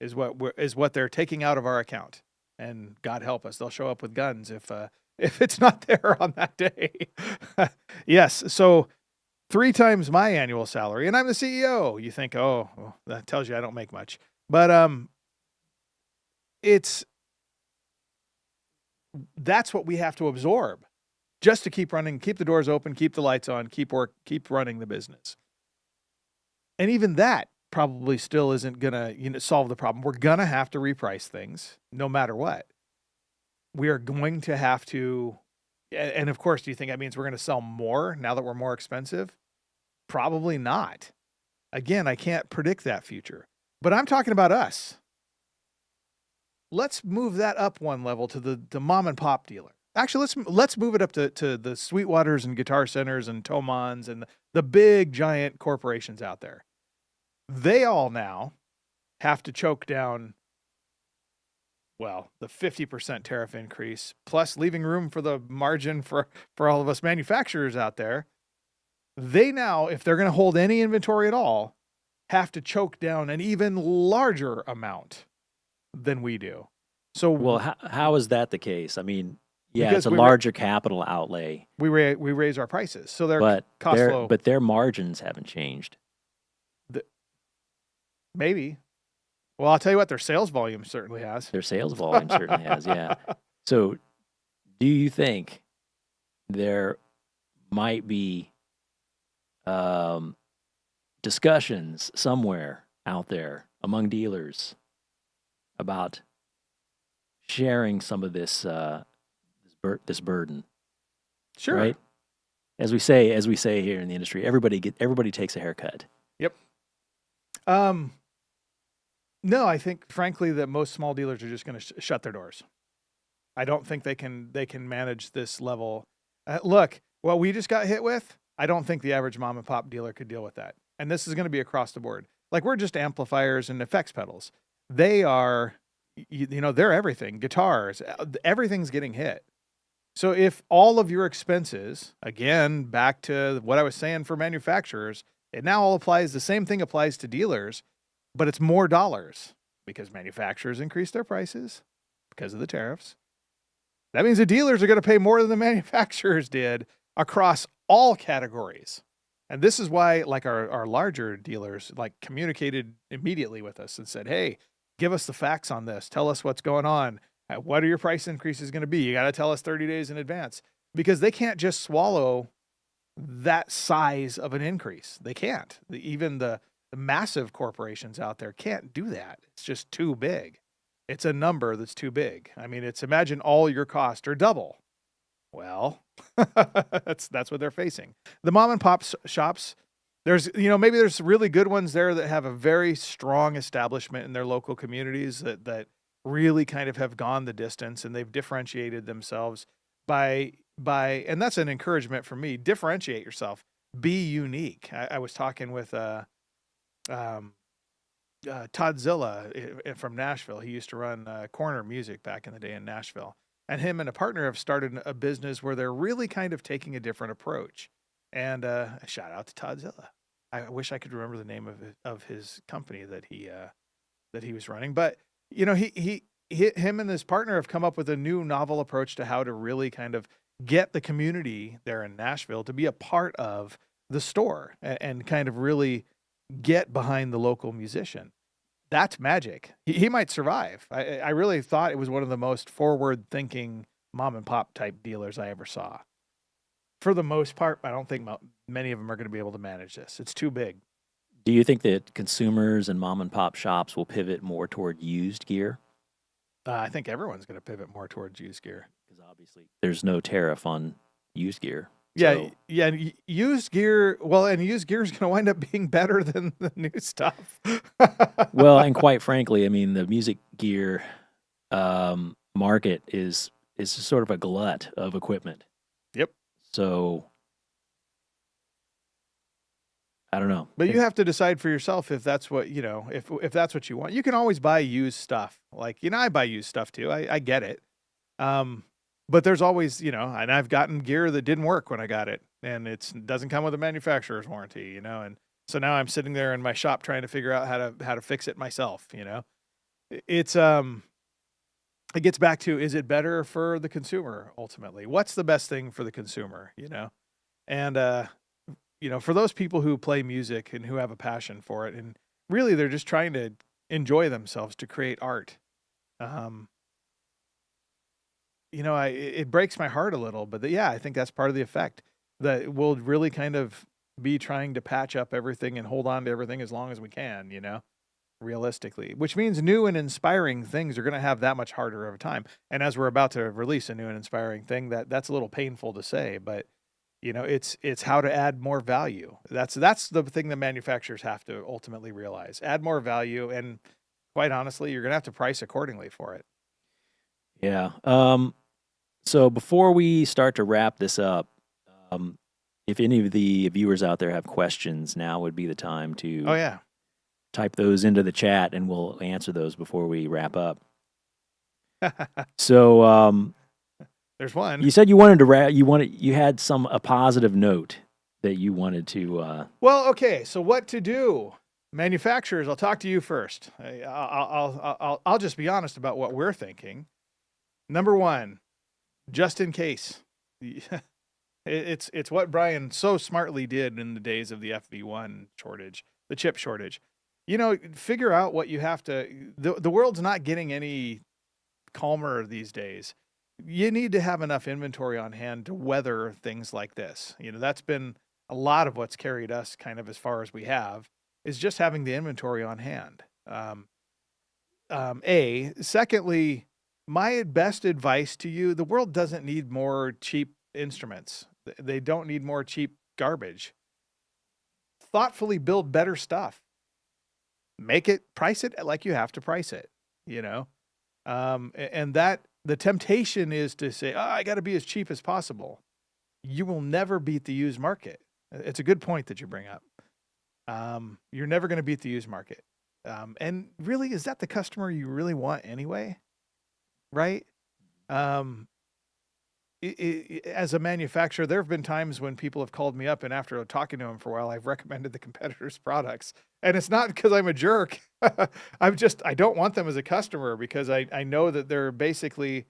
is what they're taking out of our account. And God help us, they'll show up with guns if it's not there on that day. Yes, so 3 times my annual salary, and I'm the CEO. You think, oh, well, that tells you I don't make much. But that's what we have to absorb just to keep running, keep the doors open, keep the lights on, keep running the business. And even that probably still isn't gonna solve the problem. We're gonna have to reprice things no matter what. We are going to have to, and of course, do you think that means we're going to sell more now that we're more expensive? Probably not. Again, I can't predict that future, but I'm talking about us. Let's move that up one level to the mom and pop dealer. Actually, let's move it up to the Sweetwaters and Guitar Centers and Tomans and the big giant corporations out there. They all now have to choke down, well, the 50% tariff increase, plus leaving room for the margin for all of us manufacturers out there. They now, if they're going to hold any inventory at all, have to choke down an even larger amount than we do. So, well, how is that the case? I mean, yeah, because it's a larger capital outlay. We raise our prices, so their cost flow. But their margins haven't changed. Maybe. Well, I'll tell you what, their sales volume certainly has. Their sales volume certainly has, yeah. So do you think there might be discussions somewhere out there among dealers about sharing some of this burden, Sure. right? As we say here in the industry, everybody takes a haircut. Yep. No, I think frankly that most small dealers are just going to shut their doors. I don't think they can manage this level. Look, what we just got hit with, I don't think the average mom and pop dealer could deal with that. And this is going to be across the board. Like, we're just amplifiers and effects pedals. They are, they're everything. Guitars, everything's getting hit. So if all of your expenses, again, back to what I was saying for manufacturers, it now all applies, the same thing applies to dealers, but it's more dollars because manufacturers increase their prices because of the tariffs. That means the dealers are going to pay more than the manufacturers did across all categories. And this is why, like, our larger dealers, like, communicated immediately with us and said, hey, give us the facts on this. Tell us what's going on. What are your price increases going to be? You got to tell us 30 days in advance, because they can't just swallow that size of an increase. They can't. Even the massive corporations out there can't do that. It's just too big. It's a number that's too big. I mean, imagine all your costs are double. Well, that's what they're facing. The mom and pop shops, maybe there's really good ones there that have a very strong establishment in their local communities that really kind of have gone the distance, and they've differentiated themselves by and that's an encouragement for me. Differentiate yourself. Be unique. I was talking with Todd Zilla from Nashville. He used to run Corner Music back in the day in Nashville. And him and a partner have started a business where they're really kind of taking a different approach. And a shout out to Todd Zilla. I wish I could remember the name of his company that he was running. But him and his partner have come up with a new novel approach to how to really kind of get the community there in Nashville to be a part of the store and kind of really get behind the local musician. That's magic. He might survive. I really thought it was one of the most forward-thinking mom and pop type dealers I ever saw. For the most part, I don't think many of them are going to be able to manage this. It's too big. Do you think that consumers and mom and pop shops will pivot more toward used gear? I think everyone's going to pivot more towards used gear. Because obviously there's no tariff on used gear. Yeah, so. yeah. Used gear, and used gear is going to wind up being better than the new stuff. Well, and quite frankly, I mean, the music gear market is sort of a glut of equipment. Yep. So I don't know. But you have to decide for yourself if that's what, if that's what you want. You can always buy used stuff. Like, I buy used stuff too. I get it. But there's always, and I've gotten gear that didn't work when I got it, and it doesn't come with a manufacturer's warranty, and so now I'm sitting there in my shop trying to figure out how to fix it myself. It's it gets back to, is it better for the consumer ultimately? What's the best thing for the consumer? And for those people who play music and who have a passion for it, and really they're just trying to enjoy themselves, to create art. It breaks my heart a little, but I think that's part of the effect, that we'll really kind of be trying to patch up everything and hold on to everything as long as we can, realistically, which means new and inspiring things are going to have that much harder of a time. And as we're about to release a new and inspiring thing, that's a little painful to say, but it's how to add more value. That's the thing that manufacturers have to ultimately realize. Add more value, and quite honestly, you're going to have to price accordingly for it. Yeah. So before we start to wrap this up, if any of the viewers out there have questions, now would be the time to type those into the chat, and we'll answer those before we wrap up. So there's one. You said you wanted to you had a positive note that you wanted to. Well, okay. So what to do? Manufacturers, I'll talk to you first. I'll just be honest about what we're thinking. Number one, just in case. It's what Brian so smartly did in the days of the FV1 shortage, the chip shortage. Figure out what you have to. The world's not getting any calmer these days. You need to have enough inventory on hand to weather things like this. That's been a lot of what's carried us kind of as far as we have, is just having the inventory on hand. Secondly, my best advice to you: the world doesn't need more cheap instruments. They don't need more cheap garbage. Thoughtfully build better stuff. Price it like you have to price it, you know? And that the temptation is to say, oh, I got to be as cheap as possible. You will never beat the used market. It's a good point that you bring up. You're never going to beat the used market. And really, is that the customer you really want anyway? Right? As a manufacturer, there have been times when people have called me up, and after talking to them for a while, I've recommended the competitors' products. And it's not because I'm a jerk. I don't want them as a customer, because I know that they're basically,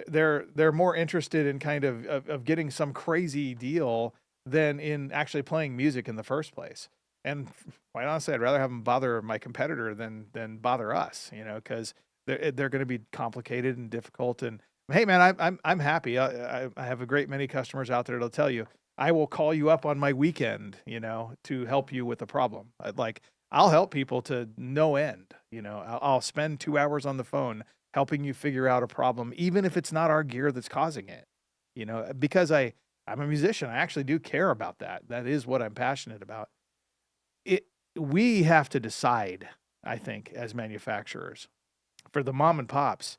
they're more interested in kind of getting some crazy deal than in actually playing music in the first place. And quite honestly, I'd rather have them bother my competitor than bother us, because they're going to be complicated and difficult. And hey, man, I'm happy. I have a great many customers out there that'll tell you, I will call you up on my weekend, to help you with a problem. I'll help people to no end. I'll spend 2 hours on the phone helping you figure out a problem, even if it's not our gear that's causing it. Because I'm a musician. I actually do care about that. That is what I'm passionate about. We have to decide, I think, as manufacturers, for the mom and pops,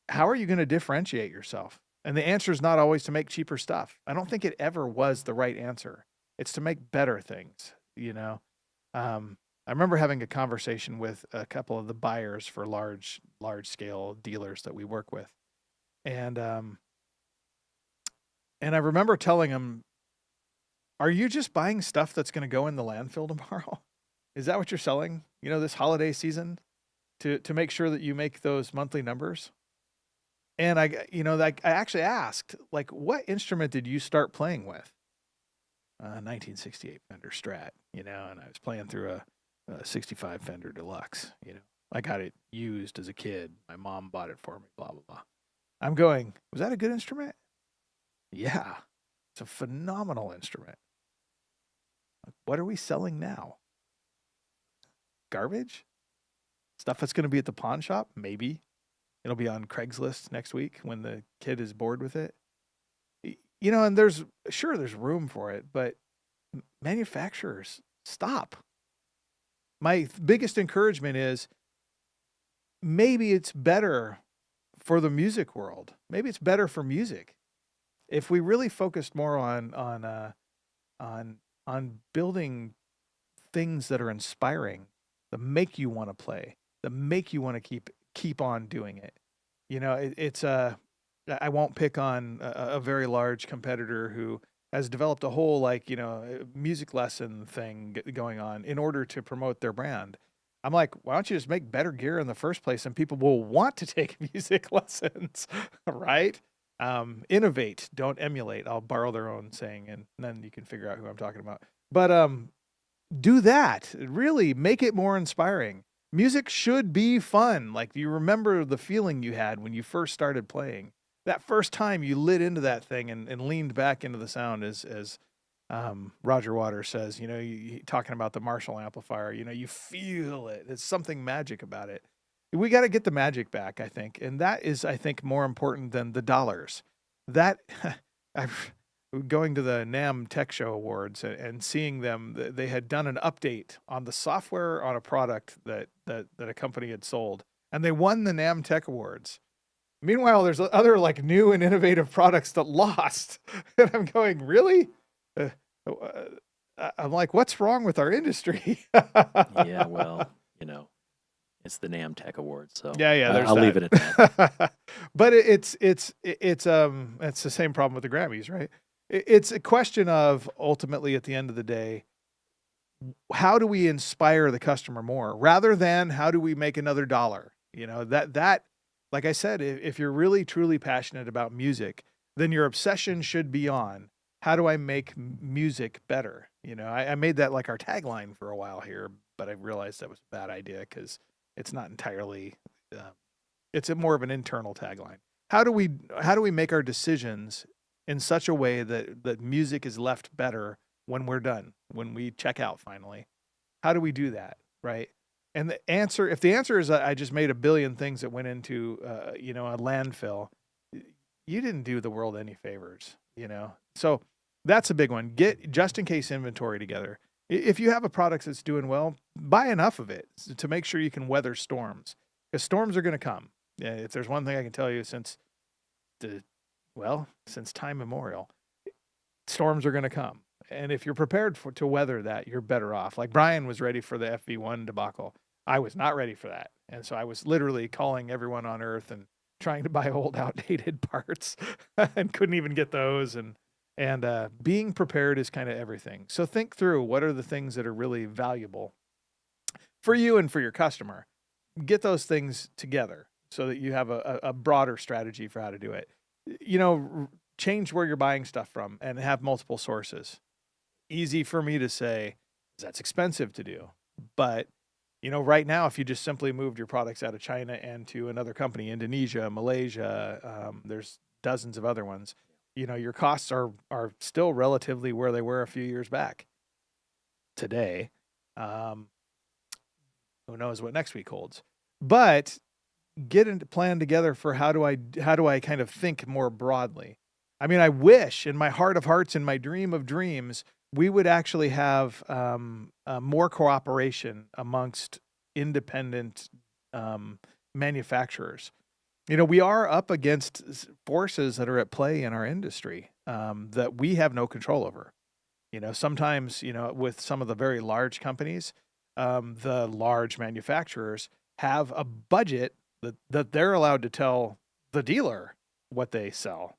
how are you going to differentiate yourself? And the answer is not always to make cheaper stuff. I don't think it ever was the right answer. It's to make better things, I remember having a conversation with a couple of the buyers for large scale dealers that we work with. And I remember telling them, are you just buying stuff that's going to go in the landfill tomorrow? Is that what you're selling, this holiday season, to make sure that you make those monthly numbers? And I actually asked, what instrument did you start playing with? 1968 Fender Strat, and I was playing through a 65 Fender Deluxe, I got it used as a kid. My mom bought it for me, blah, blah, blah. I'm going, was that a good instrument? Yeah, it's a phenomenal instrument. What are we selling now? Garbage? Stuff that's going to be at the pawn shop? Maybe. It'll be on Craigslist next week when the kid is bored with it. And there's room for it, but manufacturers, stop. My biggest encouragement is, maybe it's better for the music world. Maybe it's better for music if we really focused more on building things that are inspiring, that make you want to play, that make you want to keep on doing it. I won't pick on a very large competitor who has developed a whole music lesson thing going on in order to promote their brand. I'm like, why don't you just make better gear in the first place, and people will want to take music lessons, right? Innovate, don't emulate. I'll borrow their own saying, and then you can figure out who I'm talking about. But do that. Really make it more inspiring. Music should be fun. You remember the feeling you had when you first started playing. That first time you lit into that thing and leaned back into the sound, as Roger Waters says, talking about the Marshall amplifier, you feel it. There's something magic about it. We got to get the magic back, I think. And that is, I think, more important than the dollars. Going to the NAMM Tech Show Awards and seeing them, they had done an update on the software on a product that a company had sold, and they won the NAMM Tech Awards. Meanwhile, there's other new and innovative products that lost. And I'm going, really? I'm like, what's wrong with our industry? Yeah, well, it's the NAMM Tech Awards, so yeah. I'll leave it at that. But it's the same problem with the Grammys, right? It's a question of, ultimately, at the end of the day, how do we inspire the customer more, rather than how do we make another dollar? That like I said, if you're really truly passionate about music, then your obsession should be on, how do I make music better? I made that our tagline for a while here, but I realized that was a bad idea because it's not entirely. It's more of an internal tagline. How do we make our decisions in such a way that music is left better when we're done, when we check out finally? How do we do that, right? And if the answer is I just made a billion things that went into a landfill, you didn't do the world any favors, So that's a big one. Get just in case inventory together. If you have a product that's doing well, buy enough of it to make sure you can weather storms, because storms are going to come. If there's one thing I can tell you since time immemorial, storms are going to come. And if you're prepared to weather that, you're better off. Like Brian was ready for the FV1 debacle. I was not ready for that. And so I was literally calling everyone on earth and trying to buy old outdated parts and couldn't even get those. And being prepared is kind of everything. So think through, what are the things that are really valuable for you and for your customer. Get those things together so that you have a broader strategy for how to do it. Change where you're buying stuff from and have multiple sources. Easy for me to say, that's expensive to do. But, right now, if you just simply moved your products out of China and to another company, Indonesia, Malaysia, there's dozens of other ones, your costs are still relatively where they were a few years back. Today, who knows what next week holds. But get into plan together for how do I kind of think more broadly. I mean, I wish in my heart of hearts, in my dream of dreams, we would actually have more cooperation amongst independent manufacturers. We are up against forces that are at play in our industry that we have no control over. Sometimes, with some of the very large companies, the large manufacturers have a budget that they're allowed to tell the dealer what they sell.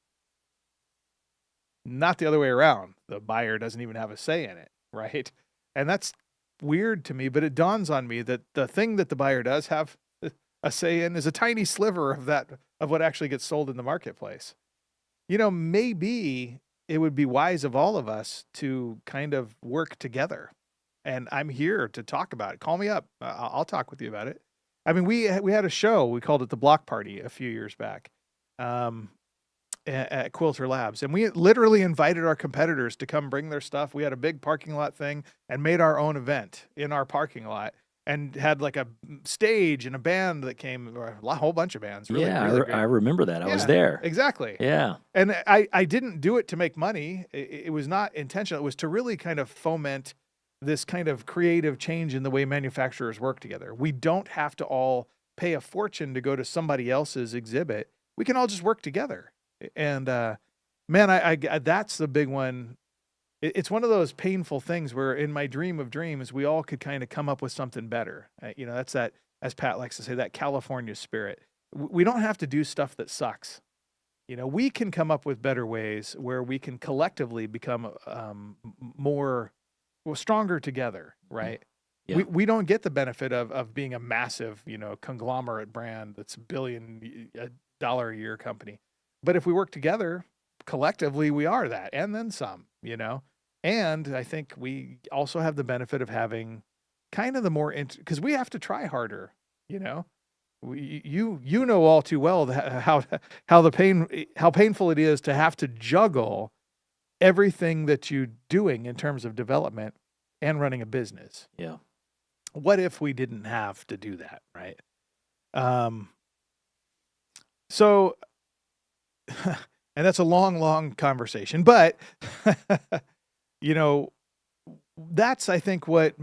Not the other way around. The buyer doesn't even have a say in it, right? And that's weird to me, but it dawns on me that the thing that the buyer does have a say in is a tiny sliver of what actually gets sold in the marketplace. Maybe it would be wise of all of us to kind of work together. And I'm here to talk about it. Call me up. I'll talk with you about it. I mean, we had a show. We called it the Block Party a few years back. At Quilter Labs, and we literally invited our competitors to come bring their stuff. We had a big parking lot thing and made our own event in our parking lot and had like a stage and a band that came, or a whole bunch of bands. Really, really I remember that. I was there. Exactly. Yeah. And I didn't do it to make money. It was not intentional. It was to really kind of foment this kind of creative change in the way manufacturers work together. We don't have to all pay a fortune to go to somebody else's exhibit. We can all just work together. And man, I that's the big one. It's one of those painful things where in my dream of dreams, we all could kind of come up with something better. That's that, as Pat likes to say, that California spirit. We don't have to do stuff that sucks. We can come up with better ways where we can collectively become stronger together, right? Yeah. We don't get the benefit of being a massive, conglomerate brand that's $1 billion a year company. But if we work together, collectively, we are that, and then some, And I think we also have the benefit of having kind of the more, because we have to try harder, You know all too well how painful it is to have to juggle everything that you're doing in terms of development and running a business. Yeah. What if we didn't have to do that, right? So. And that's a long conversation, but that's, I think, what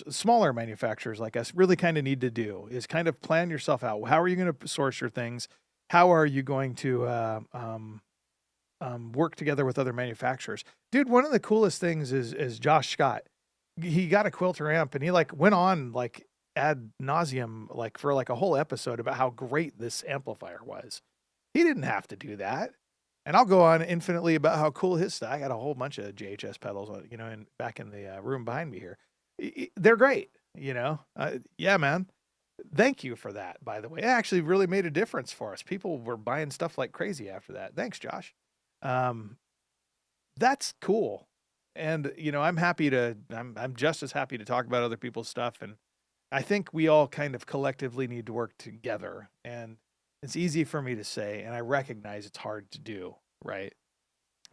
smaller manufacturers like us really kind of need to do is kind of plan yourself out. How are you going to source your things? How are you going to work together with other manufacturers? Dude, one of the coolest things is Josh Scott. He got a Quilter amp and he went on ad nauseum for a whole episode about how great this amplifier was. He didn't have to do that. And I'll go on infinitely about how cool his stuff. I got a whole bunch of JHS pedals, back in the room behind me here. They're great, Yeah, man. Thank you for that, by the way. It actually really made a difference for us. People were buying stuff like crazy after that. Thanks, Josh. That's cool. and I'm just as happy to talk about other people's stuff. And I think we all kind of collectively need to work together. And it's easy for me to say, and I recognize it's hard to do, right?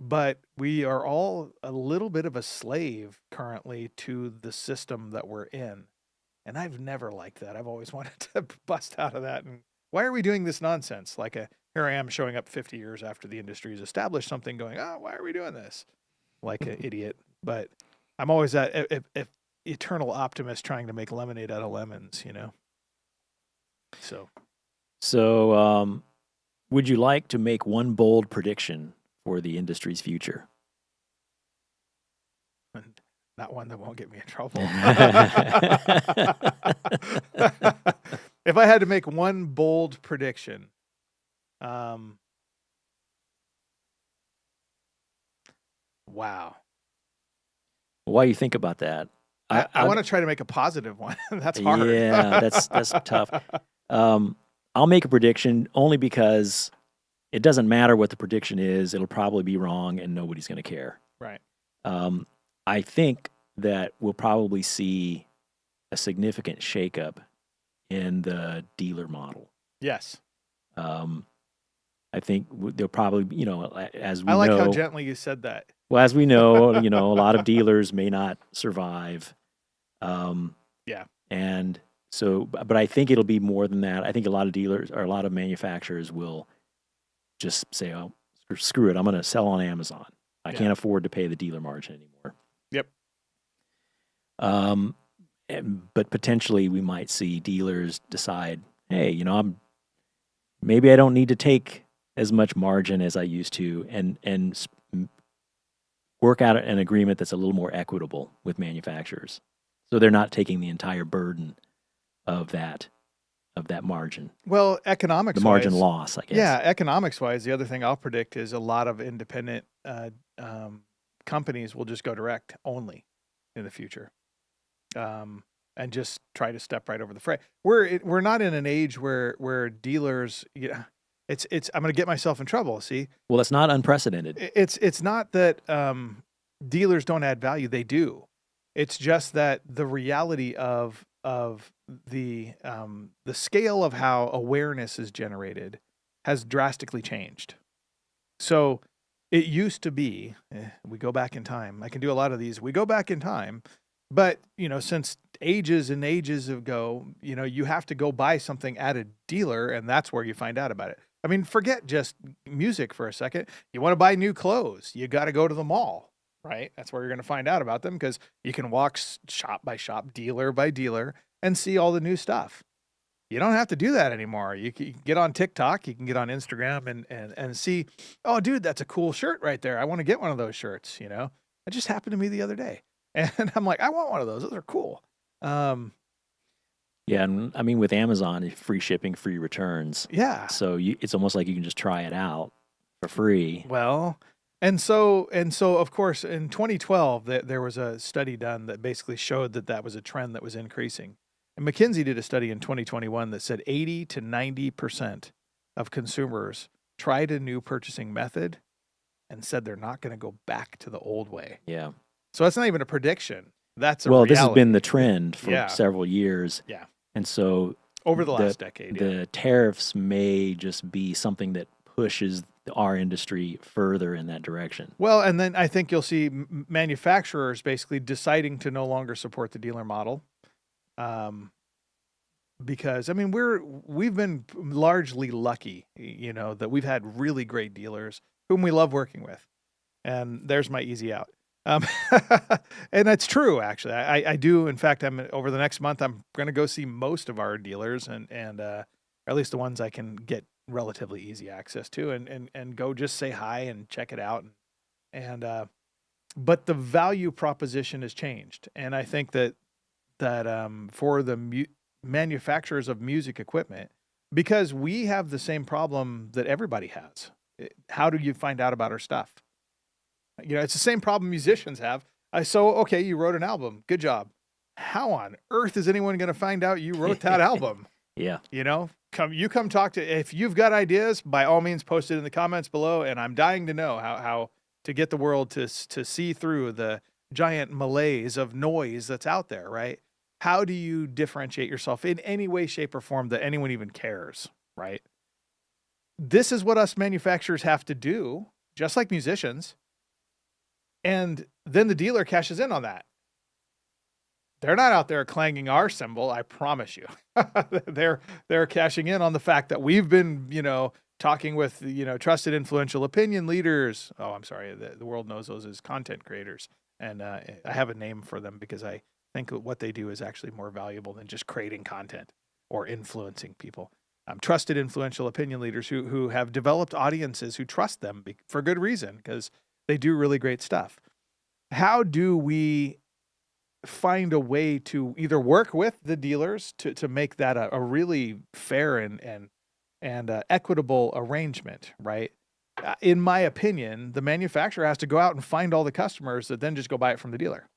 But we are all a little bit of a slave currently to the system that we're in. And I've never liked that. I've always wanted to bust out of that. And why are we doing this nonsense? Here I am showing up 50 years after the industry has established something going, oh, why are we doing this? Like an idiot. But I'm always that eternal optimist trying to make lemonade out of lemons, So, would you like to make one bold prediction for the industry's future? Not one that won't get me in trouble. If I had to make one bold prediction, wow. Why do you think about that? I want to try to make a positive one. That's hard. Yeah, that's tough. I'll make a prediction only because it doesn't matter what the prediction is. It'll probably be wrong and nobody's going to care. Right. I think that we'll probably see a significant shakeup in the dealer model. Yes. I think they'll probably, as we know. I like how gently you said that. Well, as we know, a lot of dealers may not survive. Yeah. And so, but I think it'll be more than that. I think a lot of dealers or a lot of manufacturers will just say, oh, screw it. I'm going to sell on Amazon. I can't afford to pay the dealer margin anymore. Yep. But potentially we might see dealers decide, hey, maybe I don't need to take as much margin as I used to, and work out an agreement that's a little more equitable with manufacturers, so they're not taking the entire burden of that margin. Well, economics, the margin loss, I guess. Yeah, economics wise, the other thing I'll predict is a lot of independent companies will just go direct only in the future, and just try to step right over the fray. We're not in an age where dealers, it's I'm going to get myself in trouble. See, well, that's not unprecedented. It's not that dealers don't add value; they do. It's just that the reality of the scale of how awareness is generated has drastically changed. So it used to be, we go back in time. I can do a lot of these. We go back in time, but since ages and ages ago, you have to go buy something at a dealer, and that's where you find out about it. I mean, forget just music for a second. You want to buy new clothes, you got to go to the mall, right? That's where you're going to find out about them, because you can walk shop by shop, dealer by dealer, and see all the new stuff. You don't have to do that anymore. You can get on TikTok, you can get on Instagram and see, oh, dude, that's a cool shirt right there. I want to get one of those shirts, It just happened to me the other day. And I'm like, I want one of those. Those are cool. Yeah, and I mean, with Amazon, free shipping, free returns. Yeah. So it's almost like you can just try it out for free. Well, and so of course, in 2012, there was a study done that basically showed that was a trend that was increasing. And McKinsey did a study in 2021 that said 80 to 90% of consumers tried a new purchasing method and said they're not going to go back to the old way. Yeah. So that's not even a prediction. That's a reality. This has been the trend for several years. Yeah. And so over the last decade, the tariffs may just be something that pushes our industry further in that direction. Well, and then I think you'll see manufacturers basically deciding to no longer support the dealer model. Because I mean, we've been largely lucky, that we've had really great dealers whom we love working with. And there's my easy out. And that's true, actually. I do. In fact, over the next month, I'm going to go see most of our dealers and or at least the ones I can get relatively easy access to, and go just say hi and check it out. But the value proposition has changed. And I think that for the manufacturers of music equipment, because we have the same problem that everybody has. How do you find out about our stuff? It's the same problem musicians have. Okay, you wrote an album. Good job. How on earth is anyone going to find out you wrote that album? Yeah. Come talk to, if you've got ideas, by all means, post it in the comments below. And I'm dying to know how to get the world to see through the giant malaise of noise that's out there, right? How do you differentiate yourself in any way, shape, or form that anyone even cares, right? This is what us manufacturers have to do, just like musicians. And then the dealer cashes in on that. They're not out there clanging our cymbal, I promise you. they're cashing in on the fact that we've been, talking with, trusted influential opinion leaders. Oh, I'm sorry. The world knows those as content creators. And I have a name for them because I think what they do is actually more valuable than just creating content or influencing people. Trusted influential opinion leaders who have developed audiences who trust them for good reason, because they do really great stuff. How do we find a way to either work with the dealers to make that a really fair and equitable arrangement, right? In my opinion, the manufacturer has to go out and find all the customers that then just go buy it from the dealer.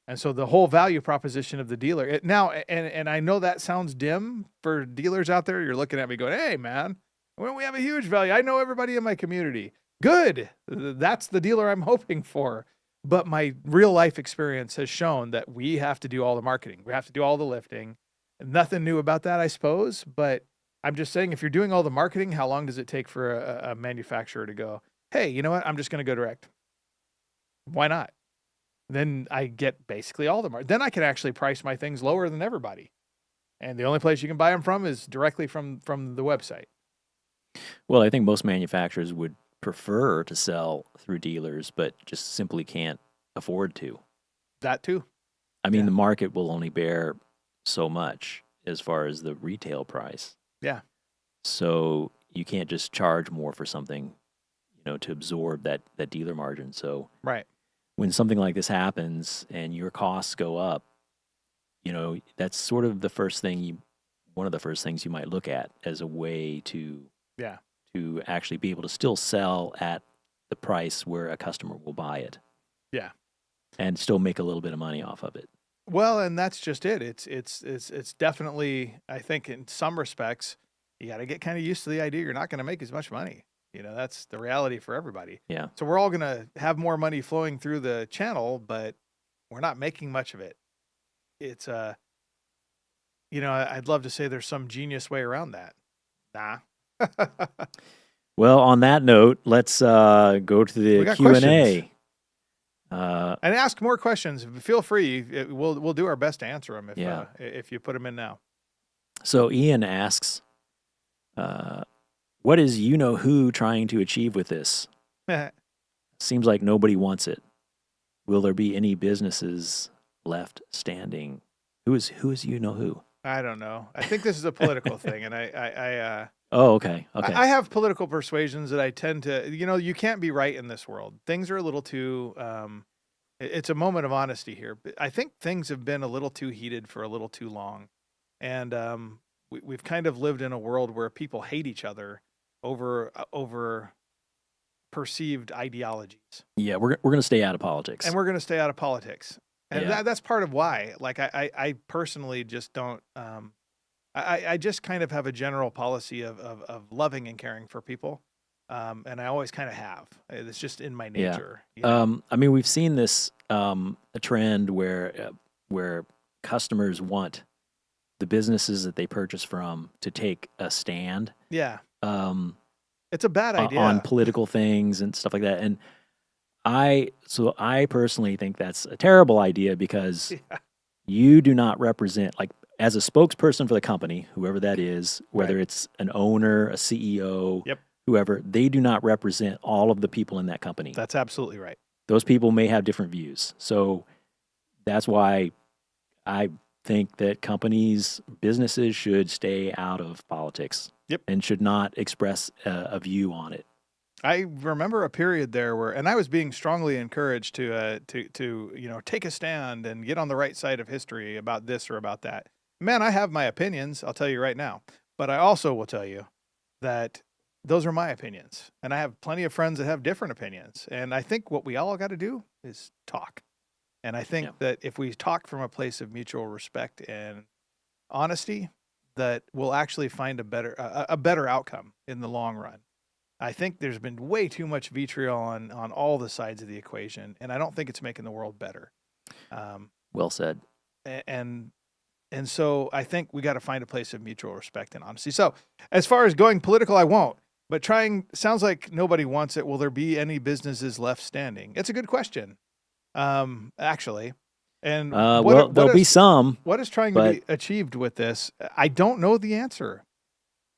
And so the whole value proposition of the dealer and I know that sounds dim for dealers out there. You're looking at me going, hey man, when we have a huge value, I know everybody in my community. Good. That's the dealer I'm hoping for. But my real life experience has shown that we have to do all the marketing. We have to do all the lifting. Nothing new about that, I suppose. But I'm just saying, if you're doing all the marketing, how long does it take for a manufacturer to go, hey, you know what? I'm just going to go direct. Why not? Then I get basically all the market. Then I can actually price my things lower than everybody. And the only place you can buy them from is directly from the website. Well, I think most manufacturers would prefer to sell through dealers, but just simply can't afford to. That too. I mean, the market will only bear so much as far as the retail price. Yeah. So you can't just charge more for something, to absorb that dealer margin. So right. When something like this happens and your costs go up, that's sort of one of the first things you might look at as a way to actually be able to still sell at the price where a customer will buy it. Yeah. And still make a little bit of money off of it. Well, and that's just it. It's definitely, I think in some respects, you got to get kind of used to the idea you're not going to make as much money. That's the reality for everybody. Yeah. So we're all going to have more money flowing through the channel, but we're not making much of it. It's, I'd love to say there's some genius way around that. Nah. Well, on that note, let's go to the Q&A. And ask more questions. Feel free. We'll do our best to answer them if you put them in now. So Ian asks, what is who trying to achieve with this? Seems like nobody wants it. Will there be any businesses left standing? Who is who? I don't know. I think this is a political thing, and I Oh, okay. I have political persuasions that I tend to, you can't be right in this world. Things are a little too, it's a moment of honesty here. I think things have been a little too heated for a little too long. And we've kind of lived in a world where people hate each other over perceived ideologies. Yeah, we're going to stay out of politics. And we're going to stay out of politics. And that's part of why. Like, I personally just don't, I just kind of have a general policy of loving and caring for people. And I always kind of have. It's just in my nature. Yeah. I mean, we've seen this a trend where customers want the businesses that they purchase from to take a stand. Yeah. It's a bad idea on political things and stuff like that. And I personally think that's a terrible idea because you do not represent, like, as a spokesperson for the company, whoever that is, whether it's an owner, a CEO, whoever, they do not represent all of the people in that company. That's absolutely right. Those people may have different views. So that's why I think that businesses should stay out of politics and should not express a view on it. I remember a period there where, and I was being strongly encouraged to take a stand and get on the right side of history about this or about that. Man, I have my opinions, I'll tell you right now. But I also will tell you that those are my opinions. And I have plenty of friends that have different opinions. And I think what we all got to do is talk. And I think that if we talk from a place of mutual respect and honesty, that we'll actually find a better outcome in the long run. I think there's been way too much vitriol on all the sides of the equation, and I don't think it's making the world better. Well said. And so I think we got to find a place of mutual respect and honesty. So as far as going political, I won't. But sounds like nobody wants it. Will there be any businesses left standing? It's a good question, actually. And there'll be some. What is trying to be achieved with this? I don't know the answer.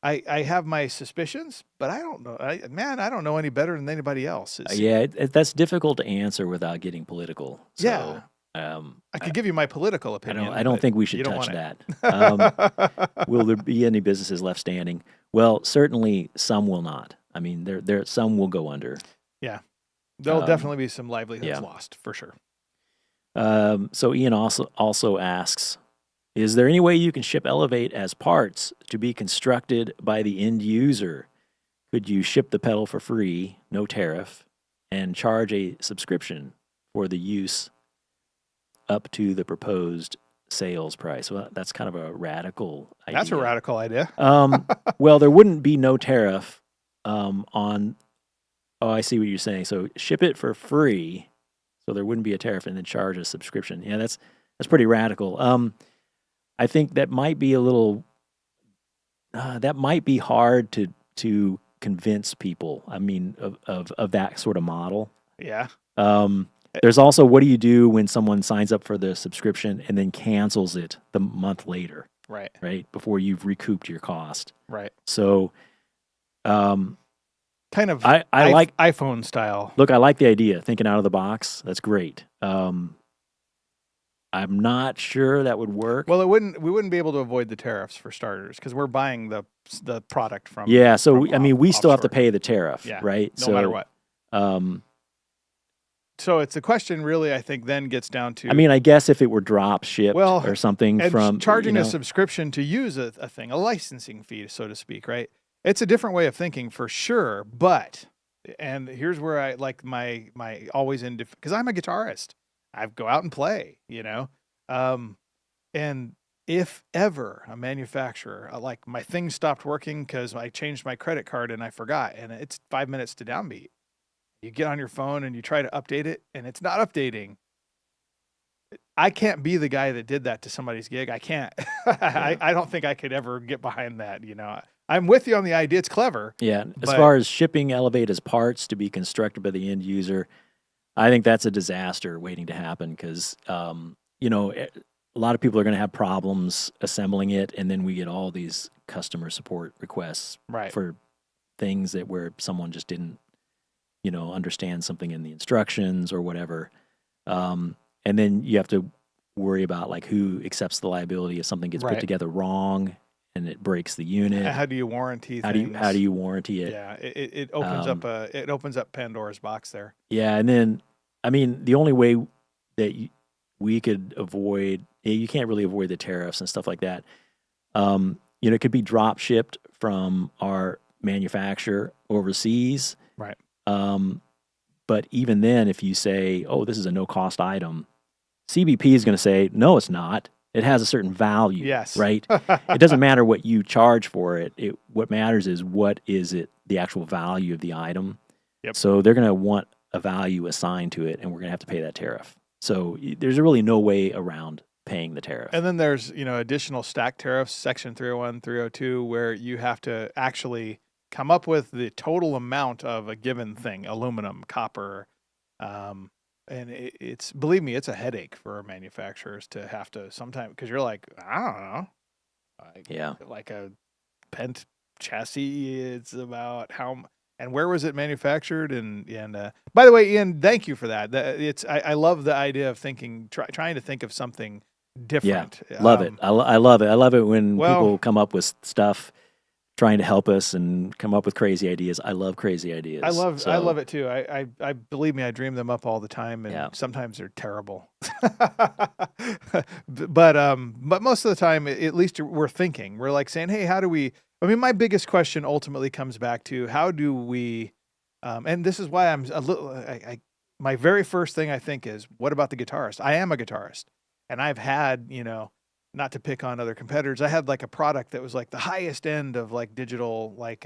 I have my suspicions, but I don't know. I don't know any better than anybody else. That's difficult to answer without getting political. So, yeah. I could give you my political opinion. I don't think we should touch that. Will there be any businesses left standing? Well, certainly some will not. I mean, there some will go under. Yeah, there'll definitely be some livelihoods lost for sure. So Ian also asks, is there any way you can ship Elevate as parts to be constructed by the end user? Could you ship the pedal for free, no tariff, and charge a subscription for the use up to the proposed sales price? Well, that's kind of a radical idea. That's a radical idea. Well, there wouldn't be no tariff on. Oh, I see what you're saying. So ship it for free, so there wouldn't be a tariff, and then charge a subscription. Yeah, that's pretty radical. I think that might be a little. That might be hard to convince people. I mean, of that sort of model. Yeah. There's also, what do you do when someone signs up for the subscription and then cancels it the month later? Right. Before you've recouped your cost. Right. So, kind of I like iPhone style. Look, I like the idea, thinking out of the box. That's great. I'm not sure that would work. Well, we wouldn't be able to avoid the tariffs for starters, because we're buying the product from. Yeah. So we still have to pay the tariff, right? No matter what. So it's a question, really, I think, then gets down to. I mean, I guess if it were drop shipped or something from charging a subscription to use a thing, a licensing fee, so to speak, right? It's a different way of thinking for sure. But, and here's where I like my always in, because I'm a guitarist, I go out and play, and if ever a manufacturer, like my thing stopped working because I changed my credit card and I forgot, and it's 5 minutes to downbeat. You get on your phone and you try to update it, and it's not updating. I can't be the guy that did that to somebody's gig. I can't. I don't think I could ever get behind that. I'm with you on the idea. It's clever. Yeah. As far as shipping Elevate as parts to be constructed by the end user, I think that's a disaster waiting to happen, because, a lot of people are going to have problems assembling it, and then we get all these customer support requests for things where someone just didn't, understand something in the instructions or whatever. And then you have to worry about like who accepts the liability if something gets put together wrong and it breaks the unit. How do you warranty things? How do you warranty it? Yeah, it opens up Pandora's box there. Yeah, and then I mean the only way that we could avoid, you can't really avoid the tariffs and stuff like that. It could be drop shipped from our manufacturer overseas. Right. But even then, if you say, oh, this is a no-cost item, CBP is going to say, no, it's not. It has a certain value, yes. Right? It doesn't matter what you charge for it. What matters is what is it, the actual value of the item. Yep. So they're going to want a value assigned to it, and we're going to have to pay that tariff. So there's really no way around paying the tariff. And then there's, additional stack tariffs, Section 301, 302, where you have to actually come up with the total amount of a given thing, aluminum, copper, and it's, believe me, it's a headache for manufacturers to have to sometimes, because you're like, I don't know, like a pent chassis, it's about how, and where was it manufactured, and by the way, Ian, thank you for that. I love the idea of thinking, trying to think of something different. Yeah, love it. I love it. I love it when people come up with stuff trying to help us and come up with crazy ideas. I love crazy ideas. I love it too. I believe me, I dream them up all the time, and sometimes they're terrible. but most of the time, at least we're thinking. We're like saying, hey, how do we? I mean, my biggest question ultimately comes back to how do we? And this is why I'm a little. My very first thing I think is, what about the guitarist? I am a guitarist, and I've had, not to pick on other competitors, I had like a product that was like the highest end of like digital, like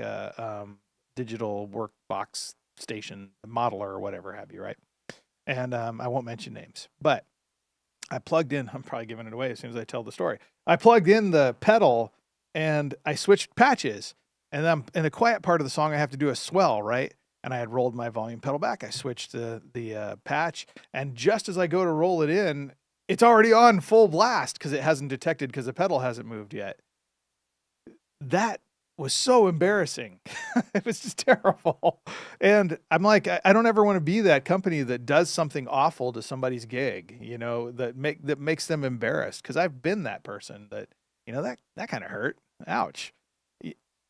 digital workbox station modeler or whatever have you, right? And I won't mention names, but I plugged in. I'm probably giving it away as soon as I tell the story. I plugged in the pedal and I switched patches. And then in the quiet part of the song, I have to do a swell, right? And I had rolled my volume pedal back. I switched the patch, and just as I go to roll it in, it's already on full blast because it hasn't detected because the pedal hasn't moved yet. That was so embarrassing. It was just terrible. And I'm like, I don't ever want to be that company that does something awful to somebody's gig, that makes them embarrassed. Cause I've been that person that, that kind of hurt. Ouch.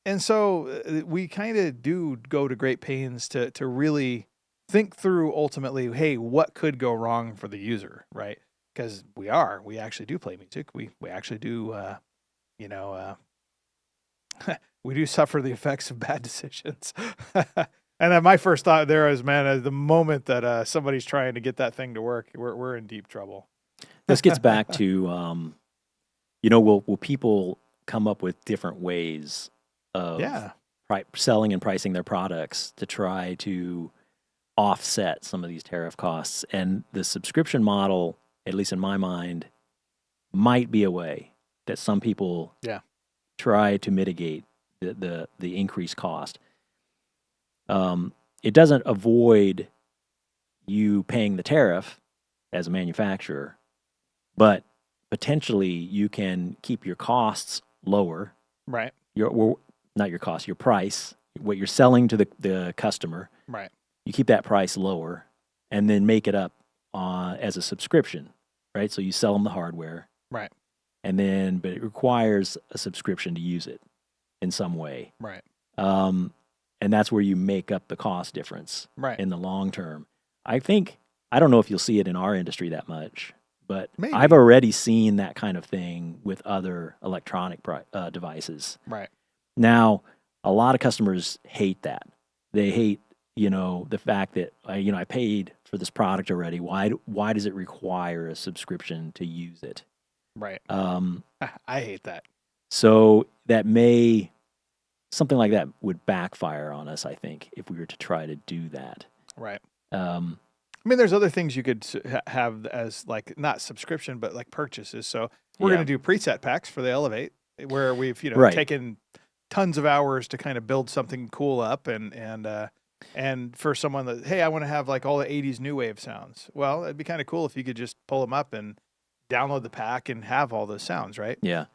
And so we kind of do go to great pains to really think through ultimately, hey, what could go wrong for the user, right? Because we actually do play music. We actually do, we do suffer the effects of bad decisions. And then my first thought there is, man, the moment that somebody's trying to get that thing to work, we're in deep trouble. This gets back to, will people come up with different ways of selling and pricing their products to try to offset some of these tariff costs? And the subscription model, at least in my mind, might be a way that some people try to mitigate the increased cost. It doesn't avoid you paying the tariff as a manufacturer, but potentially you can keep your costs lower. Right. Not your cost, your price, what you're selling to the customer. Right. You keep that price lower and then make it up as a subscription, right? So you sell them the hardware. Right. But it requires a subscription to use it in some way. Right. And that's where you make up the cost difference in the long term. I don't know if you'll see it in our industry that much, but maybe. I've already seen that kind of thing with other electronic devices. Right. Now, a lot of customers hate that. They hate, the fact that, I paid for this product already. Why does it require a subscription to use it? Right. I hate that. So something like that would backfire on us, I think, if we were to try to do that. Right. There's other things you could have as like not subscription, but like purchases. So we're going to do preset packs for the Elevate, where we've taken tons of hours to kind of build something cool up, and for someone that, hey, I want to have like all the 80s new wave sounds. Well, it'd be kind of cool if you could just pull them up and download the pack and have all those sounds, right? Yeah.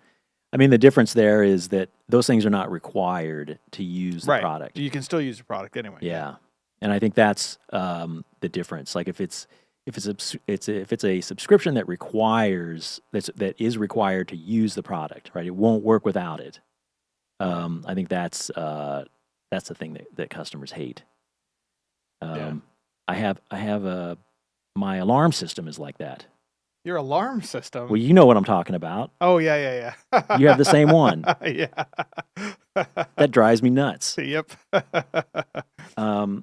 The difference there is that those things are not required to use the product. You can still use the product anyway. Yeah. And I think that's the difference. Like if it's a subscription that is required to use the product, right? It won't work without it. I think that's the thing that customers hate. I have my alarm system is like that. Your alarm system? Well, you know what I'm talking about. Oh, yeah. You have the same one. Yeah. That drives me nuts. Yep. I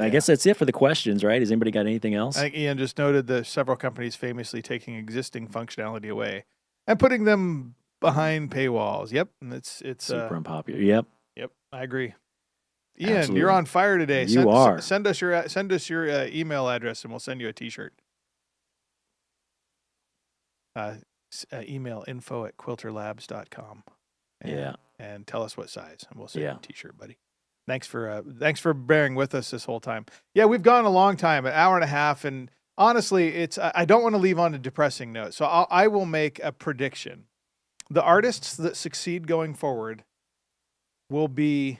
guess that's it for the questions, right? Has anybody got anything else? I think Ian just noted that several companies famously taking existing functionality away and putting them behind paywalls. Yep. And it's super unpopular. Yep. I agree. Ian, Absolutely. You're on fire today. You are. Send us your email address and we'll send you a t-shirt. Email info@quilterlabs.com. And tell us what size, and we'll send you a t-shirt, buddy. Thanks for bearing with us this whole time. Yeah, we've gone a long time, an hour and a half, and honestly, I don't want to leave on a depressing note. So I will make a prediction. The artists that succeed going forward will be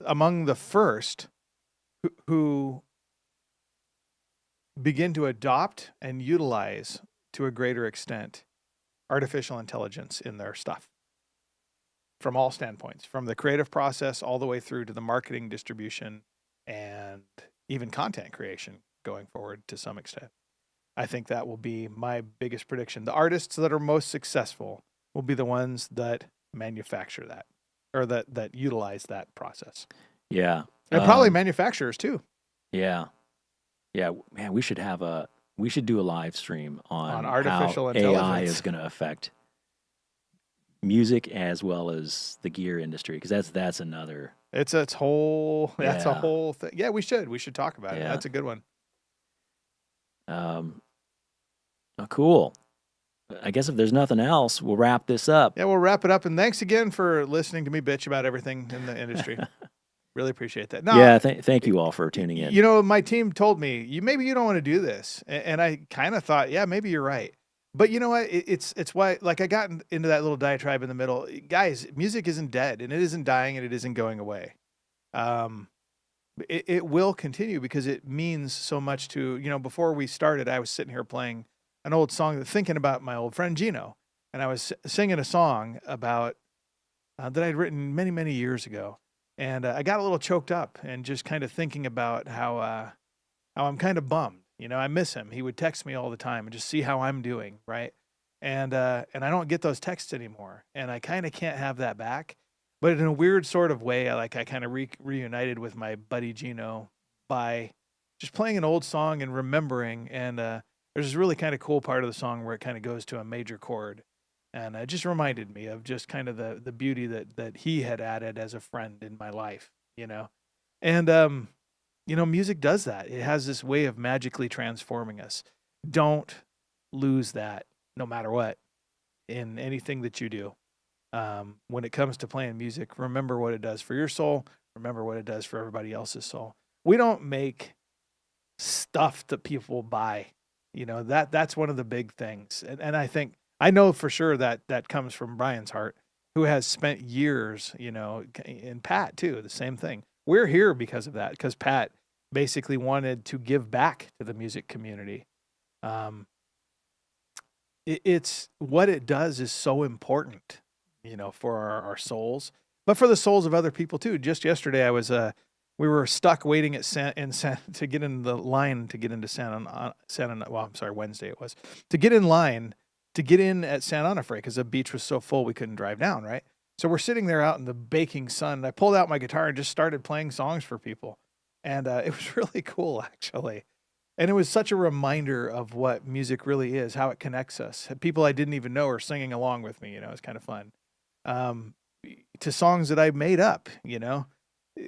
among the first who begin to adopt and utilize to a greater extent artificial intelligence in their stuff. From all standpoints, from the creative process all the way through to the marketing, distribution, and even content creation going forward to some extent. I think that will be my biggest prediction. The artists that are most successful will be the ones that manufacture that, or that utilize that process. Yeah. And probably manufacturers too. Yeah. Yeah. Man, we should do a live stream on artificial how intelligence. AI is going to affect music as well as the gear industry, because that's another. That's a whole Yeah. thing. Yeah, we should talk about it. Yeah. That's a good one. Oh, cool. I guess if there's nothing else, we'll wrap this up. Yeah, we'll wrap it up. And thanks again for listening to me bitch about everything in the industry. Really appreciate that. No, Yeah, thank you all for tuning in. You know, my team told me, maybe you don't want to do this. And I kind of thought, yeah, maybe you're right. But you know what? It's why, like, I got into that little diatribe in the middle. Guys, music isn't dead, and it isn't dying, and it isn't going away. It will continue because it means so much to, before we started, I was sitting here playing an old song, thinking about my old friend Gino. And I was singing a song about that I'd written many, many years ago. And I got a little choked up and just kind of thinking about how I'm kind of bummed. I miss him. He would text me all the time and just see how I'm doing, right? And I don't get those texts anymore, and I kind of can't have that back. But in a weird sort of way, I kind of reunited with my buddy Gino by just playing an old song and remembering. And there's this really kind of cool part of the song where it kind of goes to a major chord, and it just reminded me of just kind of the beauty that he had added as a friend in my life, And music does that. It has this way of magically transforming us. Don't lose that, no matter what, in anything that you do. When it comes to playing music, remember what it does for your soul. Remember what it does for everybody else's soul. We don't make stuff that people buy. That's one of the big things. And I know for sure that comes from Brian's heart, who has spent years, and Pat too, the same thing. We're here because of that, because Pat basically wanted to give back to the music community. It's what it does is so important, for our souls, but for the souls of other people too. Just yesterday, we were stuck waiting at to get in the line to get into Wednesday it was, to get in line to get in at San Onofre because the beach was so full we couldn't drive down, right? So we're sitting there out in the baking sun. And I pulled out my guitar and just started playing songs for people. And it was really cool, actually. And it was such a reminder of what music really is, how it connects us. People I didn't even know are singing along with me. It's kind of fun. To songs that I made up,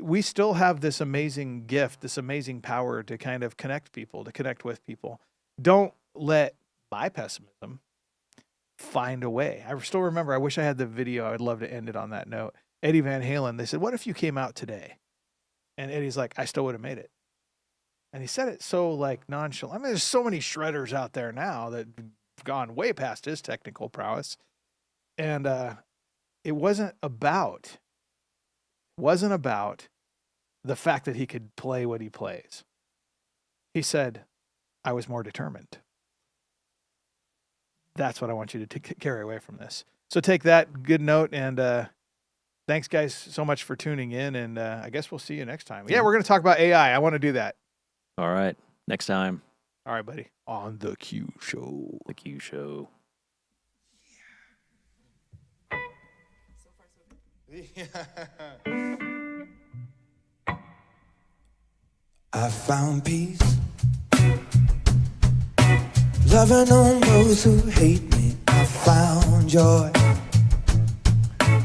We still have this amazing gift, this amazing power to kind of connect people, to connect with people. Don't let my pessimism find a way. I still remember, I wish I had the video. I would love to end it on that note. Eddie Van Halen, they said, what if you came out today? And Eddie's like, I still would have made it. And he said it so like nonchalant. I mean, there's so many shredders out there now that have gone way past his technical prowess. And it wasn't about the fact that he could play what he plays. He said, I was more determined. That's what I want you to carry away from this. So take that good note, and thanks, guys, so much for tuning in, and I guess we'll see you next time. Yeah, we're going to talk about AI. I want to do that. All right. Next time. All right, buddy. On The Q Show. The Q Show. I found peace, loving on those who hate me. I found joy,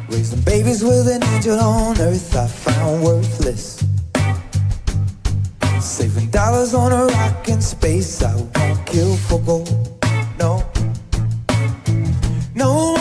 raising babies with an angel on earth. I found worthless, saving dollars on a rock in space. I won't kill for gold, no, no.